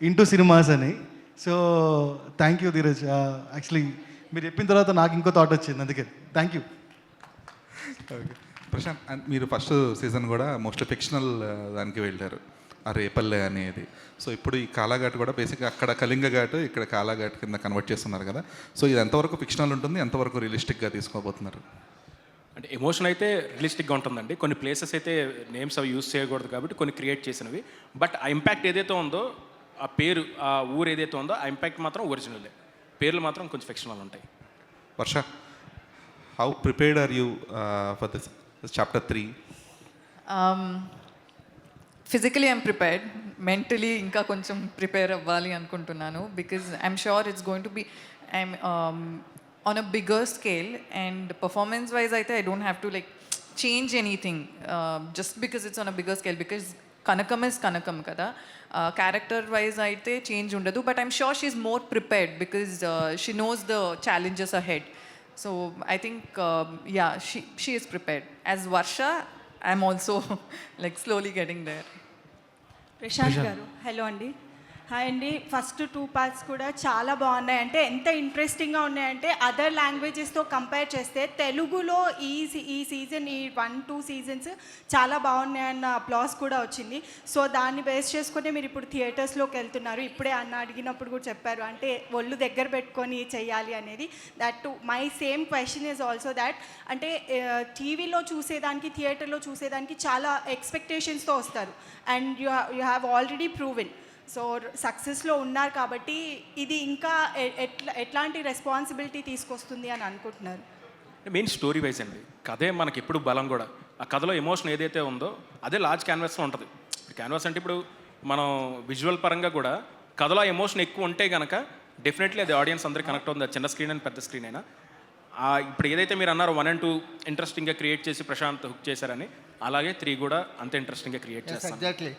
ఇంటూ సినిమాస్ అని. So thank you Dheeraj. Actually మీరు చెప్పిన తర్వాత నాకు ఇంకో థాట్ వచ్చింది, అందుకే థ్యాంక్ యూ. ప్రశాంత్, and మీరు ఫస్ట్ సీజన్ కూడా మోస్ట్ ఫిక్షనల్ దానికి వెళ్ళారు, ఆ రేపల్లె అనేది. సో ఇప్పుడు ఈ కాలాఘాట్ కూడా బేసిక్గా అక్కడ కళింగ ఘాట్, ఇక్కడ కాలాఘాట్ కింద కన్వర్ట్ చేస్తున్నారు కదా. సో ఇది ఎంతవరకు ఫిక్షనల్ ఉంటుంది, ఎంతవరకు రియలిస్టిక్గా తీసుకోబోతున్నారు? అంటే ఎమోషన్ అయితే రియలిస్టిక్గా ఉంటుందండి. కొన్ని ప్లేసెస్ అయితే నేమ్స్ అవి యూజ్ చేయకూడదు కాబట్టి కొన్ని క్రియేట్ చేసినవి. బట్ ఆ ఇంపాక్ట్ ఏదైతే ఉందో, ఆ పేరు, ఆ ఊరు ఏదైతే ఉందో, ఆ ఇంపాక్ట్ మాత్రం ఒరిజినలే. పేర్లు మాత్రం కొంచెం ఫిక్షనల్ ఉంటాయి. Varsha, how prepared are you for this chapter 3? Physically I'm prepared, mentally ఇంకా కొంచెం ప్రిపేర్ అవ్వాలి అనుకుంటున్నాను. Because I'm sure it's going to be I'm on a bigger scale. And performance wise అయితే I don't have to like change anything just because it's on a bigger scale. Because Kanakam is Kanakam కదా. Character wise అయితే change ఉండదు. But I'm sure she is more prepared because she knows the challenges ahead. So I think, yeah, she is prepared. As Varsha, I'm also like slowly getting there. Prashanth గారు, hello అండి. Hi అండి. First 2 parts కూడా చాలా బాగున్నాయి. అంటే ఎంత ఇంట్రెస్టింగ్గా ఉన్నాయంటే అదర్ లాంగ్వేజెస్తో కంపేర్ చేస్తే తెలుగులో ఈ సీజన్, ఈ 1-2 సీజన్స్ చాలా బాగున్నాయన్న అప్లాస్ కూడా వచ్చింది. సో దాన్ని బేస్ చేసుకుని మీరు ఇప్పుడు థియేటర్స్లోకి వెళ్తున్నారు. ఇప్పుడే అన్న అడిగినప్పుడు కూడా చెప్పారు, అంటే ఒళ్ళు దగ్గర పెట్టుకొని చెయ్యాలి అనేది. That to my same question is also that, అంటే టీవీలో చూసేదానికి థియేటర్లో చూసేదానికి చాలా ఎక్స్పెక్టేషన్స్తో వస్తారు. And you have already proven. So సక్సెస్లో ఉన్నారు కాబట్టి ఇది ఇంకా ఎట్లాంటి రెస్పాన్సిబిలిటీ తీసుకొస్తుంది అని అనుకుంటున్నారు? మెయిన్ స్టోరీ వైజ్ అండి. కథే మనకి ఎప్పుడు బలం కూడా. ఆ కథలో ఎమోషన్ ఏదైతే ఉందో అదే లార్జ్ క్యాన్వాస్లో ఉంటుంది. క్యాన్వాస్ అంటే ఇప్పుడు మనం విజువల్ పరంగా కూడా కథలో ఎమోషన్ ఎక్కువ ఉంటే కనుక డెఫినెట్లీ అది ఆడియన్స్ అందరికీ కనెక్ట్ అవుతుంది. చిన్న స్క్రీన్ అయినా పెద్ద స్క్రీన్ అయినా. ఇప్పుడు ఏదైతే మీరు అన్నారో 1 and 2 ఇంట్రెస్టింగ్గా క్రియేట్ చేసి ప్రశాంత్ హుక్ చేశారని, అలాగే 3 కూడా అంతే ఇంట్రెస్టింగ్గా క్రియేట్ చేస్తాను. ఎగ్జాక్ట్లీ.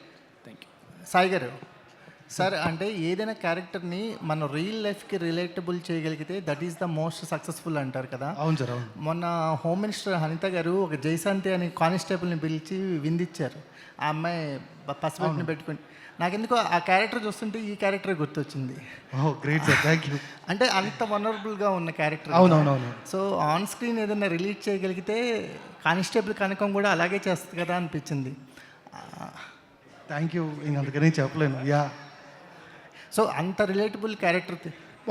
Thank you. సాయి గారు, సార్ అంటే ఏదైనా క్యారెక్టర్ని మనం రియల్ లైఫ్కి రిలేటబుల్ చేయగలిగితే that is the most successful అంటారు కదా. అవును సార్, అవును. మొన్న హోమ్ మినిస్టర్ అనిత గారు ఒక జైశాంతి అనే కానిస్టేబుల్ని పిలిచి విందిచ్చారు. ఆ అమ్మాయి పసిబిడ్డని పెట్టుకుని, నాకెందుకో ఆ క్యారెక్టర్ చూస్తుంటే ఈ క్యారెక్టరే గుర్తొచ్చింది. Oh great sir, thank you. అంటే అంత వనరబుల్గా ఉన్న క్యారెక్టర్. అవునవునవును. సో ఆన్ స్క్రీన్ ఏదైనా రిలీజ్ చేయగలిగితే కానిస్టేబుల్ కనకం కూడా అలాగే చేస్తుంది కదా అనిపించింది. Thank you. ఇంకంతకనే చెప్పలేను. యా. సో అంత రిలేటబుల్ క్యారెక్టర్,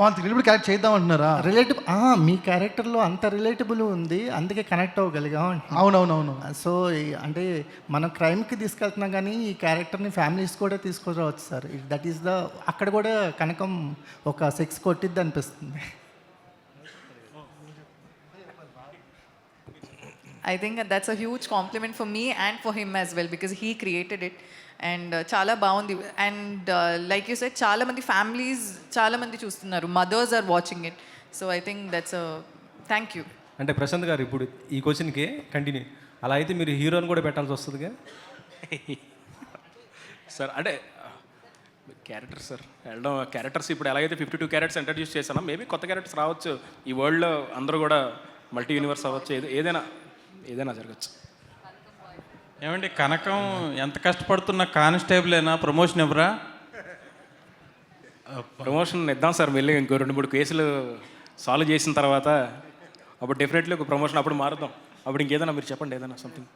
అంత రిలేటబుల్ క్యారెక్టర్ చేద్దాం అంటున్నారా? మీ క్యారెక్టర్లో అంత రిలేటబుల్ ఉంది, అందుకే కనెక్ట్ అవ్వగలిగాం. అవునవునవును. సో అంటే మనం క్రైమ్కి తీసుకెళ్తున్నాం కానీ ఈ క్యారెక్టర్ని ఫ్యామిలీస్ కూడా తీసుకురావచ్చు సార్. దట్ ఈస్ ద, అక్కడ కూడా కనకం ఒక 6 కొట్టిద్ది అనిపిస్తుంది. I think that's a huge compliment for me and for him as well because he created it. And చాలా బాగుంది. అండ్ లైక్ యూ సెడ్, చాలా మంది ఫ్యామిలీస్, చాలా మంది చూస్తున్నారు, mothers are watching it. So I think that's thank you. అంటే ప్రశాంత్ గారు ఇప్పుడు ఈ క్వశ్చన్కి కంటిన్యూ, అలా అయితే మీరు హీరోని కూడా పెట్టాల్సి వస్తుందిగా సార్. అంటే క్యారెక్టర్స్ సార్ వెళ్ళడం, క్యారెక్టర్స్ ఇప్పుడు ఎలాగైతే 52 క్యారెక్టర్స్ ఇంట్రడ్యూస్ చేశానో మేబీ కొత్త క్యారెక్టర్స్ రావచ్చు. ఈ వరల్డ్లో అందరూ కూడా మల్టీ యూనివర్స్ అవ్వచ్చు, ఏదైనా జరగచ్చు. ఏమండి, కనకం ఎంత కష్టపడుతున్న కానిస్టేబుల్ అయినా ప్రమోషన్ ఇవ్వరా? ప్రమోషన్ ఇద్దాం సార్, మళ్ళీ ఇంకో 2-3 కేసులు సాల్వ్ చేసిన తర్వాత అప్పుడు డెఫినెట్లీ ఒక ప్రమోషన్ అప్పుడు మారుద్దాం. అప్పుడు ఇంకేదైనా మీరు చెప్పండి, ఏదైనా something.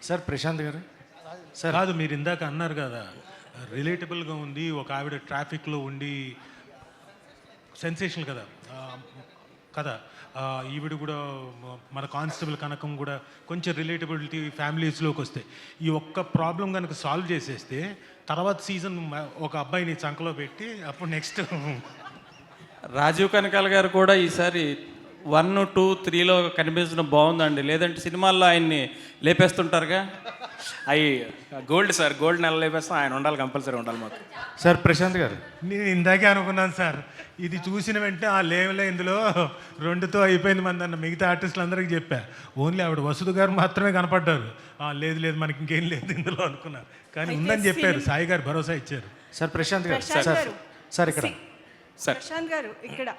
Sir Prashanth garu, sir కాదు, మీరు ఇందాక అన్నారు కదా రిలేటబుల్గా ఉంది, ఒక ఆవిడ ట్రాఫిక్లో ఉండి సెన్సేషనల్ కదా ఈవిడ కూడా, మన కానిస్టేబుల్ కనకం కూడా కొంచెం రిలేటబిలిటీ ఫ్యామిలీస్లోకి వస్తే, ఈ ఒక్క ప్రాబ్లం కనుక సాల్వ్ చేసేస్తే తర్వాత సీజన్ ఒక అబ్బాయిని చంకలో పెట్టి అప్పుడు నెక్స్ట్ రాజీవ్ కనకాల గారు కూడా ఈసారి 1, 2, 3లో కనిపించడం బాగుందండి. లేదంటే సినిమాల్లో ఆయన్ని లేపేస్తుంటారుగా. అవి గోల్డ్ సార్, గోల్డ్ నెల లేపేస్తాం, ఆయన ఉండాలి, కంపల్సరీ ఉండాలి మాకు. సార్ ప్రశాంత్ గారు, నేను ఇందాకే అనుకున్నాను సార్, ఇది చూసిన వెంటనే లేవలే ఇందులో 2తో అయిపోయింది మంది అన్న మిగతా ఆర్టిస్టులు అందరికీ చెప్పా. ఓన్లీ ఆవిడ వసుధ గారు మాత్రమే కనపడ్డారు. లేదు మనకి ఇంకేం లేదు ఇందులో అనుకున్నాను, కానీ ఉందని చెప్పారు. సాయి గారు భరోసా ఇచ్చారు. సార్ ప్రశాంత్ గారు, సార్ ఇక్కడ ప్రశాంత్ గారు, ఇక్కడ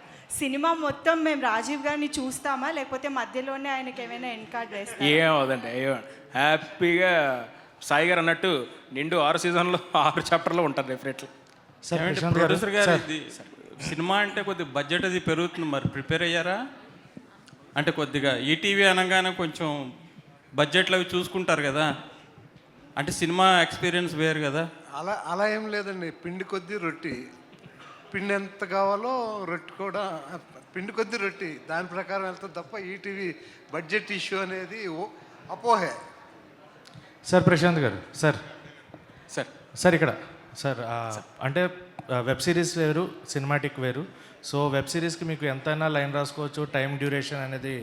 సినిమా మొత్తం మేము రాజీవ్ గారిని చూస్తామా, లేకపోతే మధ్యలోనే ఆయనకి ఏమైనా ఎండ్ కార్డ్ వేస్తాం? ఏమవుదండి, హ్యాపీగా సాయి గారు అన్నట్టు నిండు 6 సీజన్లో 6 చాప్టర్లో ఉంటారు డెఫినెట్లీ. సార్ ఏమంటే ప్రశాంత్ గారు ప్రొడ్యూసర్ గారు సార్, ఇది సినిమా అంటే కొద్దిగా బడ్జెట్ అది పెరుగుతుంది, మరి ప్రిపేర్ అయ్యారా? అంటే కొద్దిగా ఈటీవీ అనగానే కొంచెం బడ్జెట్లు అవి చూసుకుంటారు కదా, అంటే సినిమా ఎక్స్పీరియన్స్ వేరు కదా. అలా ఏం లేదండి. పిండి కొద్దీ రొట్టి, పిండి ఎంత కావాలో రొట్టి కూడా పిండి కొద్దీ రొట్టి దాని ప్రకారం వెళ్తుంది తప్ప ఈటీవీ బడ్జెట్ ఇష్యూ అనేది అపోహే. Sir Prashanth garu sir sir sir ఇక్కడ సార్ అంటే వెబ్ సిరీస్ వేరు, సినిమాటిక్ వేరు. సో వెబ్ సిరీస్కి మీకు ఎంతైనా లైన్ రాసుకోవచ్చు, టైం డ్యూరేషన్ అనేది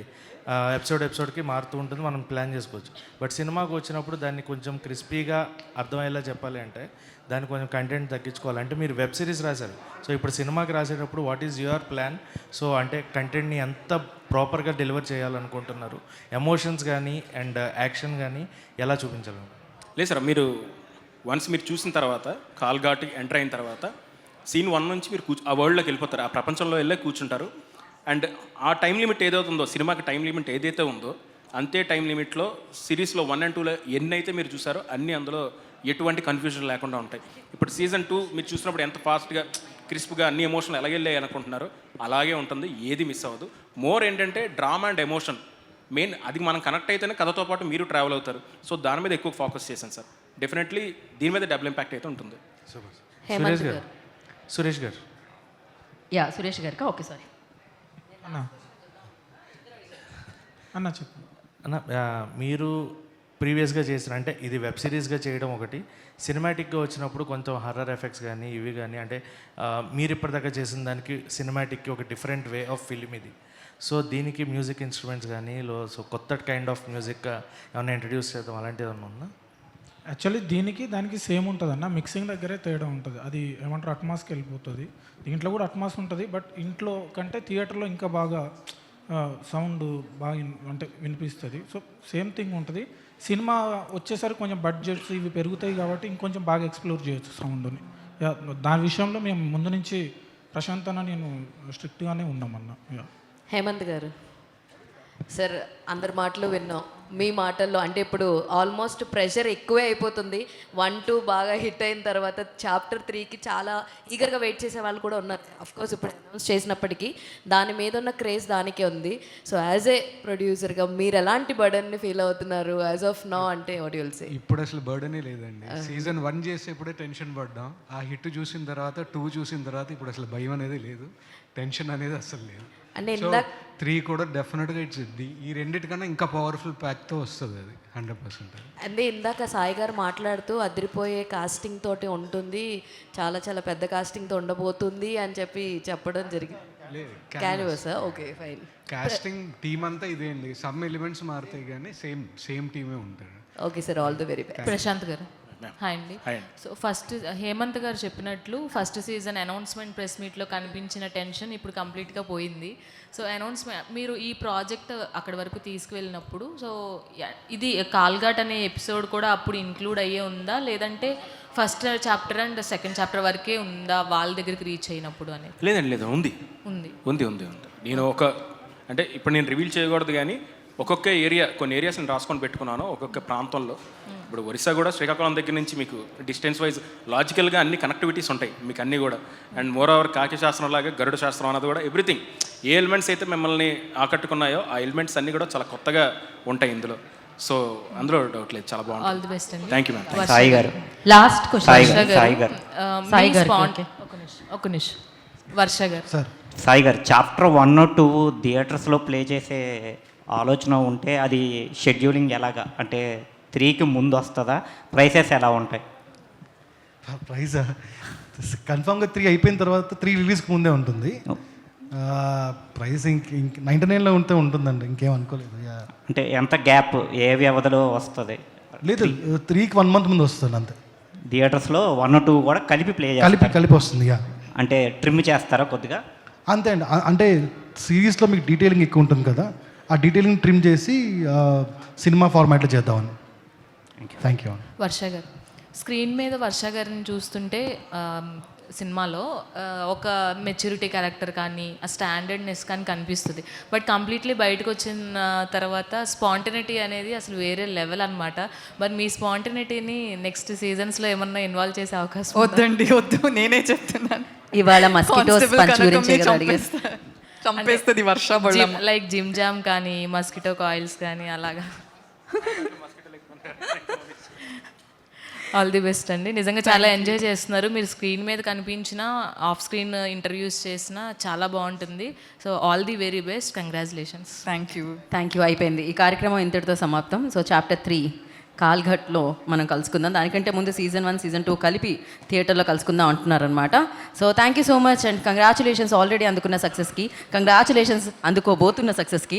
ఎపిసోడ్కి మారుతూ ఉంటుంది, మనం ప్లాన్ చేసుకోవచ్చు. బట్ సినిమాకి వచ్చినప్పుడు దాన్ని కొంచెం క్రిస్పీగా అర్థమయ్యేలా చెప్పాలి అంటే దాన్ని కొంచెం కంటెంట్ తగ్గించుకోవాలి. అంటే మీరు వెబ్ సిరీస్ రాశారు, సో ఇప్పుడు సినిమాకి రాసేటప్పుడు what is your plan? So అంటే కంటెంట్ని ఎంత ప్రాపర్గా డెలివర్ చేయాలనుకుంటున్నారు, ఎమోషన్స్ కానీ అండ్ యాక్షన్ కానీ ఎలా చూపించాలి? లేదు సార్, మీరు వన్స్ మీరు చూసిన తర్వాత కాల్ ఘాట్కి ఎంటర్ అయిన తర్వాత సీన్ 1 నుంచి మీరు ఆ వరల్డ్లోకి వెళ్ళిపోతారు, ఆ ప్రపంచంలో వెళ్ళే కూర్చుంటారు. అండ్ ఆ టైం లిమిట్ ఏదైతుందో, సినిమాకి టైం లిమిట్ ఏదైతే ఉందో అంతే టైం లిమిట్లో సిరీస్లో 1 and 2లో ఎన్ని అయితే మీరు చూసారో అన్నీ అందులో ఎటువంటి కన్ఫ్యూజన్ లేకుండా ఉంటాయి. ఇప్పుడు సీజన్ 2 మీరు చూసినప్పుడు ఎంత ఫాస్ట్గా క్రిస్ప్గా అన్ని ఎమోషన్లు ఎలాగెళ్ళాయి అనుకుంటున్నారో అలాగే ఉంటుంది, ఏది మిస్ అవ్వదు. మోర్ ఏంటంటే డ్రామా అండ్ ఎమోషన్ మెయిన్, అది మనం కనెక్ట్ అయితేనే కథతో పాటు మీరు ట్రావెల్ అవుతారు. సో దాని మీద ఎక్కువ ఫోకస్ చేశాను సార్. డెఫినెట్లీ దీని మీద డబుల్ ఇంపాక్ట్ అయితే ఉంటుంది. సురేష్ గారు సురేష్ గారు యా సురేష్ గారికి ఓకే సారీ అన్న చెప్పు అన్న, మీరు ప్రీవియస్గా చేసిన అంటే ఇది వెబ్ సిరీస్గా చేయడం ఒకటి, సినిమాటిక్గా వచ్చినప్పుడు కొంచెం హర్రర్ ఎఫెక్ట్స్ కానీ ఇవి కానీ అంటే మీరు ఇప్పటిదాకా చేసిన దానికి సినిమాటిక్కి ఒక డిఫరెంట్ వే ఆఫ్ ఫిల్మ్ ఇది. సో దీనికి మ్యూజిక్ ఇన్స్ట్రుమెంట్స్ కానీ సో కొత్త కైండ్ ఆఫ్ మ్యూజిక్ ఏమైనా ఇంట్రడ్యూస్ చేద్దాం అలాంటిది ఏమన్నా ఉందా? యాక్చువల్లీ దీనికి దానికి సేమ్ ఉంటుంది అన్న, మిక్సింగ్ దగ్గరే తేడా ఉంటుంది. అది ఏమంటారు అట్మాస్కి వెళ్ళిపోతుంది. దీంట్లో కూడా అట్మాస్ ఉంటుంది, బట్ ఇంట్లో కంటే థియేటర్లో ఇంకా బాగా సౌండ్ బాగా అంటే వినిపిస్తుంది. సో సేమ్ థింగ్ ఉంటుంది. సినిమా వచ్చేసరికి కొంచెం బడ్జెట్స్ ఇవి పెరుగుతాయి కాబట్టి ఇంకొంచెం బాగా ఎక్స్ప్లోర్ చేయొచ్చు సౌండ్ని. దాని విషయంలో మేము ముందు నుంచి ప్రశాంత్ అన్న నేను స్ట్రిక్ట్గానే ఉన్నామన్న. హేమంత్ గారు సార్, అందరి మాటలు విన్నాం, మీ మాటల్లో అంటే ఇప్పుడు ఆల్మోస్ట్ ప్రెషర్ ఎక్కువే అయిపోతుంది. 1, 2 బాగా హిట్ అయిన తర్వాత చాప్టర్ 3కి చాలా ఈగర్గా వెయిట్ చేసే వాళ్ళు కూడా ఉన్నారు. అఫ్కోర్స్ ఇప్పుడు అనౌన్స్ చేసినప్పటికీ దాని మీద ఉన్న క్రేజ్ దానికే ఉంది. సో యాజ్ ఏ ప్రొడ్యూసర్గా మీరు ఎలాంటి బర్డన్ని ఫీల్ అవుతున్నారు యాజ్ ఆఫ్ నౌ? అంటే వాట్ యుల్ సే? ఇప్పుడు అసలు బర్డనే లేదండి. సీజన్ 1 చేసేప్పుడే టెన్షన్ పడ్డాం, ఆ హిట్ చూసిన తర్వాత 2 చూసిన తర్వాత ఇప్పుడు అసలు భయం అనేది లేదు, టెన్షన్ అనేది అసలు లేదు. అంటే 3 కూడా డెఫినెట్గా ఇట్స్ ఈ రెండింటికన్నా ఇంకా పవర్ఫుల్ ప్యాక్తో వస్తుంది అది 100%. అంటే ఇందాక సాయి గారు మాట్లాడుతూ అదిరిపోయే కాస్టింగ్ తోటి ఉంటుంది, చాలా చాలా పెద్ద కాస్టింగ్తో ఉండబోతుంది అని చెప్పడం జరిగింది. Canvas okay fine. Casting team అంతా ఇదే అండి, సమ్ ఎలిమెంట్స్ మారుతాయి కానీ సేమ్ టీమే ఉంటారు. Okay sir, all the very best. Prashanth గారు హాయ్ అండి. సో ఫస్ట్ హేమంత్ గారు చెప్పినట్లు ఫస్ట్ సీజన్ అనౌన్స్మెంట్ ప్రెస్ మీట్లో కనిపించిన టెన్షన్ ఇప్పుడు కంప్లీట్గా పోయింది. సో అనౌన్స్మెంట్ మీరు ఈ ప్రాజెక్ట్ అక్కడి వరకు తీసుకువెళ్ళినప్పుడు సో ఇది కాల్ఘాట్ అనే ఎపిసోడ్ కూడా అప్పుడు ఇంక్లూడ్ అయ్యే ఉందా, లేదంటే first chapter and second chapter వరకే ఉందా వాళ్ళ దగ్గరికి రీచ్ అయినప్పుడు అనేది? లేదండి, లేదు, ఉంది ఉంది ఉంది ఉంది ఉంది నేను అంటే ఇప్పుడు నేను రివీల్ చేయకూడదు కానీ ఒక్కొక్క ఏరియా, కొన్ని ఏరియాస్ నేను రాసుకొని పెట్టుకున్నాను ఒక్కొక్క ప్రాంతంలో. ఇప్పుడు ఒరిస్సా కూడా శ్రీకాకుళం దగ్గర నుంచి మీకు డిస్టెన్స్ వైజ్ లాజికల్గా అన్ని కనెక్టివిటీస్ ఉంటాయి మీకు అన్నీ కూడా. అండ్ మోర్ ఓవర్ కాకి శాస్త్రం లాగా గరుడ శాస్త్రం అన్నది కూడా ఎవ్రీథింగ్, ఏ ఎలిమెంట్స్ అయితే మిమ్మల్ని ఆకట్టుకున్నాయో ఆ ఎలిమెంట్స్ అన్నీ కూడా చాలా కొత్తగా ఉంటాయి ఇందులో. సో అందులో డౌట్ లేదు, చాలా బాగుంది. ఆల్ ది బెస్ట్ అండి. Thank you ma'am. సాయి గారు లాస్ట్ క్వశ్చన్ సాయి గారు ఒక నిమిషం వర్ష గారు సార్. సాయి గారు చాప్టర్ 1, 2 థియేటర్స్లో ప్లే చేసే ఆలోచన ఉంటే అది షెడ్యూలింగ్ ఎలాగా, అంటే 3కి ముందు వస్తుందా, ప్రైసెస్ ఎలా ఉంటాయి? ప్రైజా కన్ఫామ్గా 3 అయిపోయిన తర్వాత 3 రిలీజ్కి ముందే ఉంటుంది. ప్రైస్ ఇంక 99లో ఉంటుందండి, ఇంకేం అనుకోలేదు. అంటే ఎంత గ్యాప్, ఏ వ్యవధిలో వస్తుంది? లేదు 3కి 1 month ముందు వస్తుంది అంతే. థియేటర్స్లో 1, 2 కూడా కలిపి ప్లే కలిపి వస్తుంది. అంటే ట్రిమ్ చేస్తారా కొద్దిగా? అంతే అండి, అంటే సిరీస్లో మీకు డీటెయిలింగ్ ఎక్కువ ఉంటుంది కదా, ఆ డీటెయిలింగ్ ట్రిమ్ చేసి సినిమా ఫార్మాట్లో చేద్దామని. Thank you. వర్ష గారు స్క్రీన్ మీద వర్ష గారిని చూస్తుంటే సినిమాలో ఒక మెచ్యూరిటీ క్యారెక్టర్ కానీ ఆ స్టాండర్డ్నెస్ కానీ కనిపిస్తుంది. బట్ కంప్లీట్లీ బయటకు వచ్చిన తర్వాత స్పాంటినిటీ అనేది అసలు వేరే లెవెల్ అనమాట. మరి మీ స్పాంటినిటీని నెక్స్ట్ సీజన్స్లో ఏమన్నా ఇన్వాల్వ్ చేసే అవకాశం ఉందా? వద్దండి, వద్దు, నేనే చెప్తున్నాను. ఇవాళ మస్కిటోస్ Constable పంచ్ కనకం గురించి ని చంపేస్తుంది వర్ష బళ్ళం. లైక్ జిమ్ జామ్ కానీ మస్కిటో కాయిల్స్ కానీ అలాగా. ఆల్ ది బెస్ట్ అండి. నిజంగా చాలా ఎంజాయ్ చేస్తున్నారు. మీరు స్క్రీన్ మీద కనిపించిన, ఆఫ్ స్క్రీన్ ఇంటర్వ్యూస్ చేసిన చాలా బాగుంటుంది. So all the very best, congratulations. Thank you. అయిపోయింది ఈ కార్యక్రమం ఇంతటితో సమాప్తం. సో చాప్టర్ 3 కాల్ఘట్లో మనం కలుసుకుందాం. దానికంటే ముందు సీజన్ 1 సీజన్ 2 కలిపి థియేటర్లో కలుసుకుందాం అంటున్నారనమాట. So thank you so much and congratulations already అందుకున్న సక్సెస్కి, కంగ్రాచులేషన్స్ అందుకోబోతున్న సక్సెస్కి.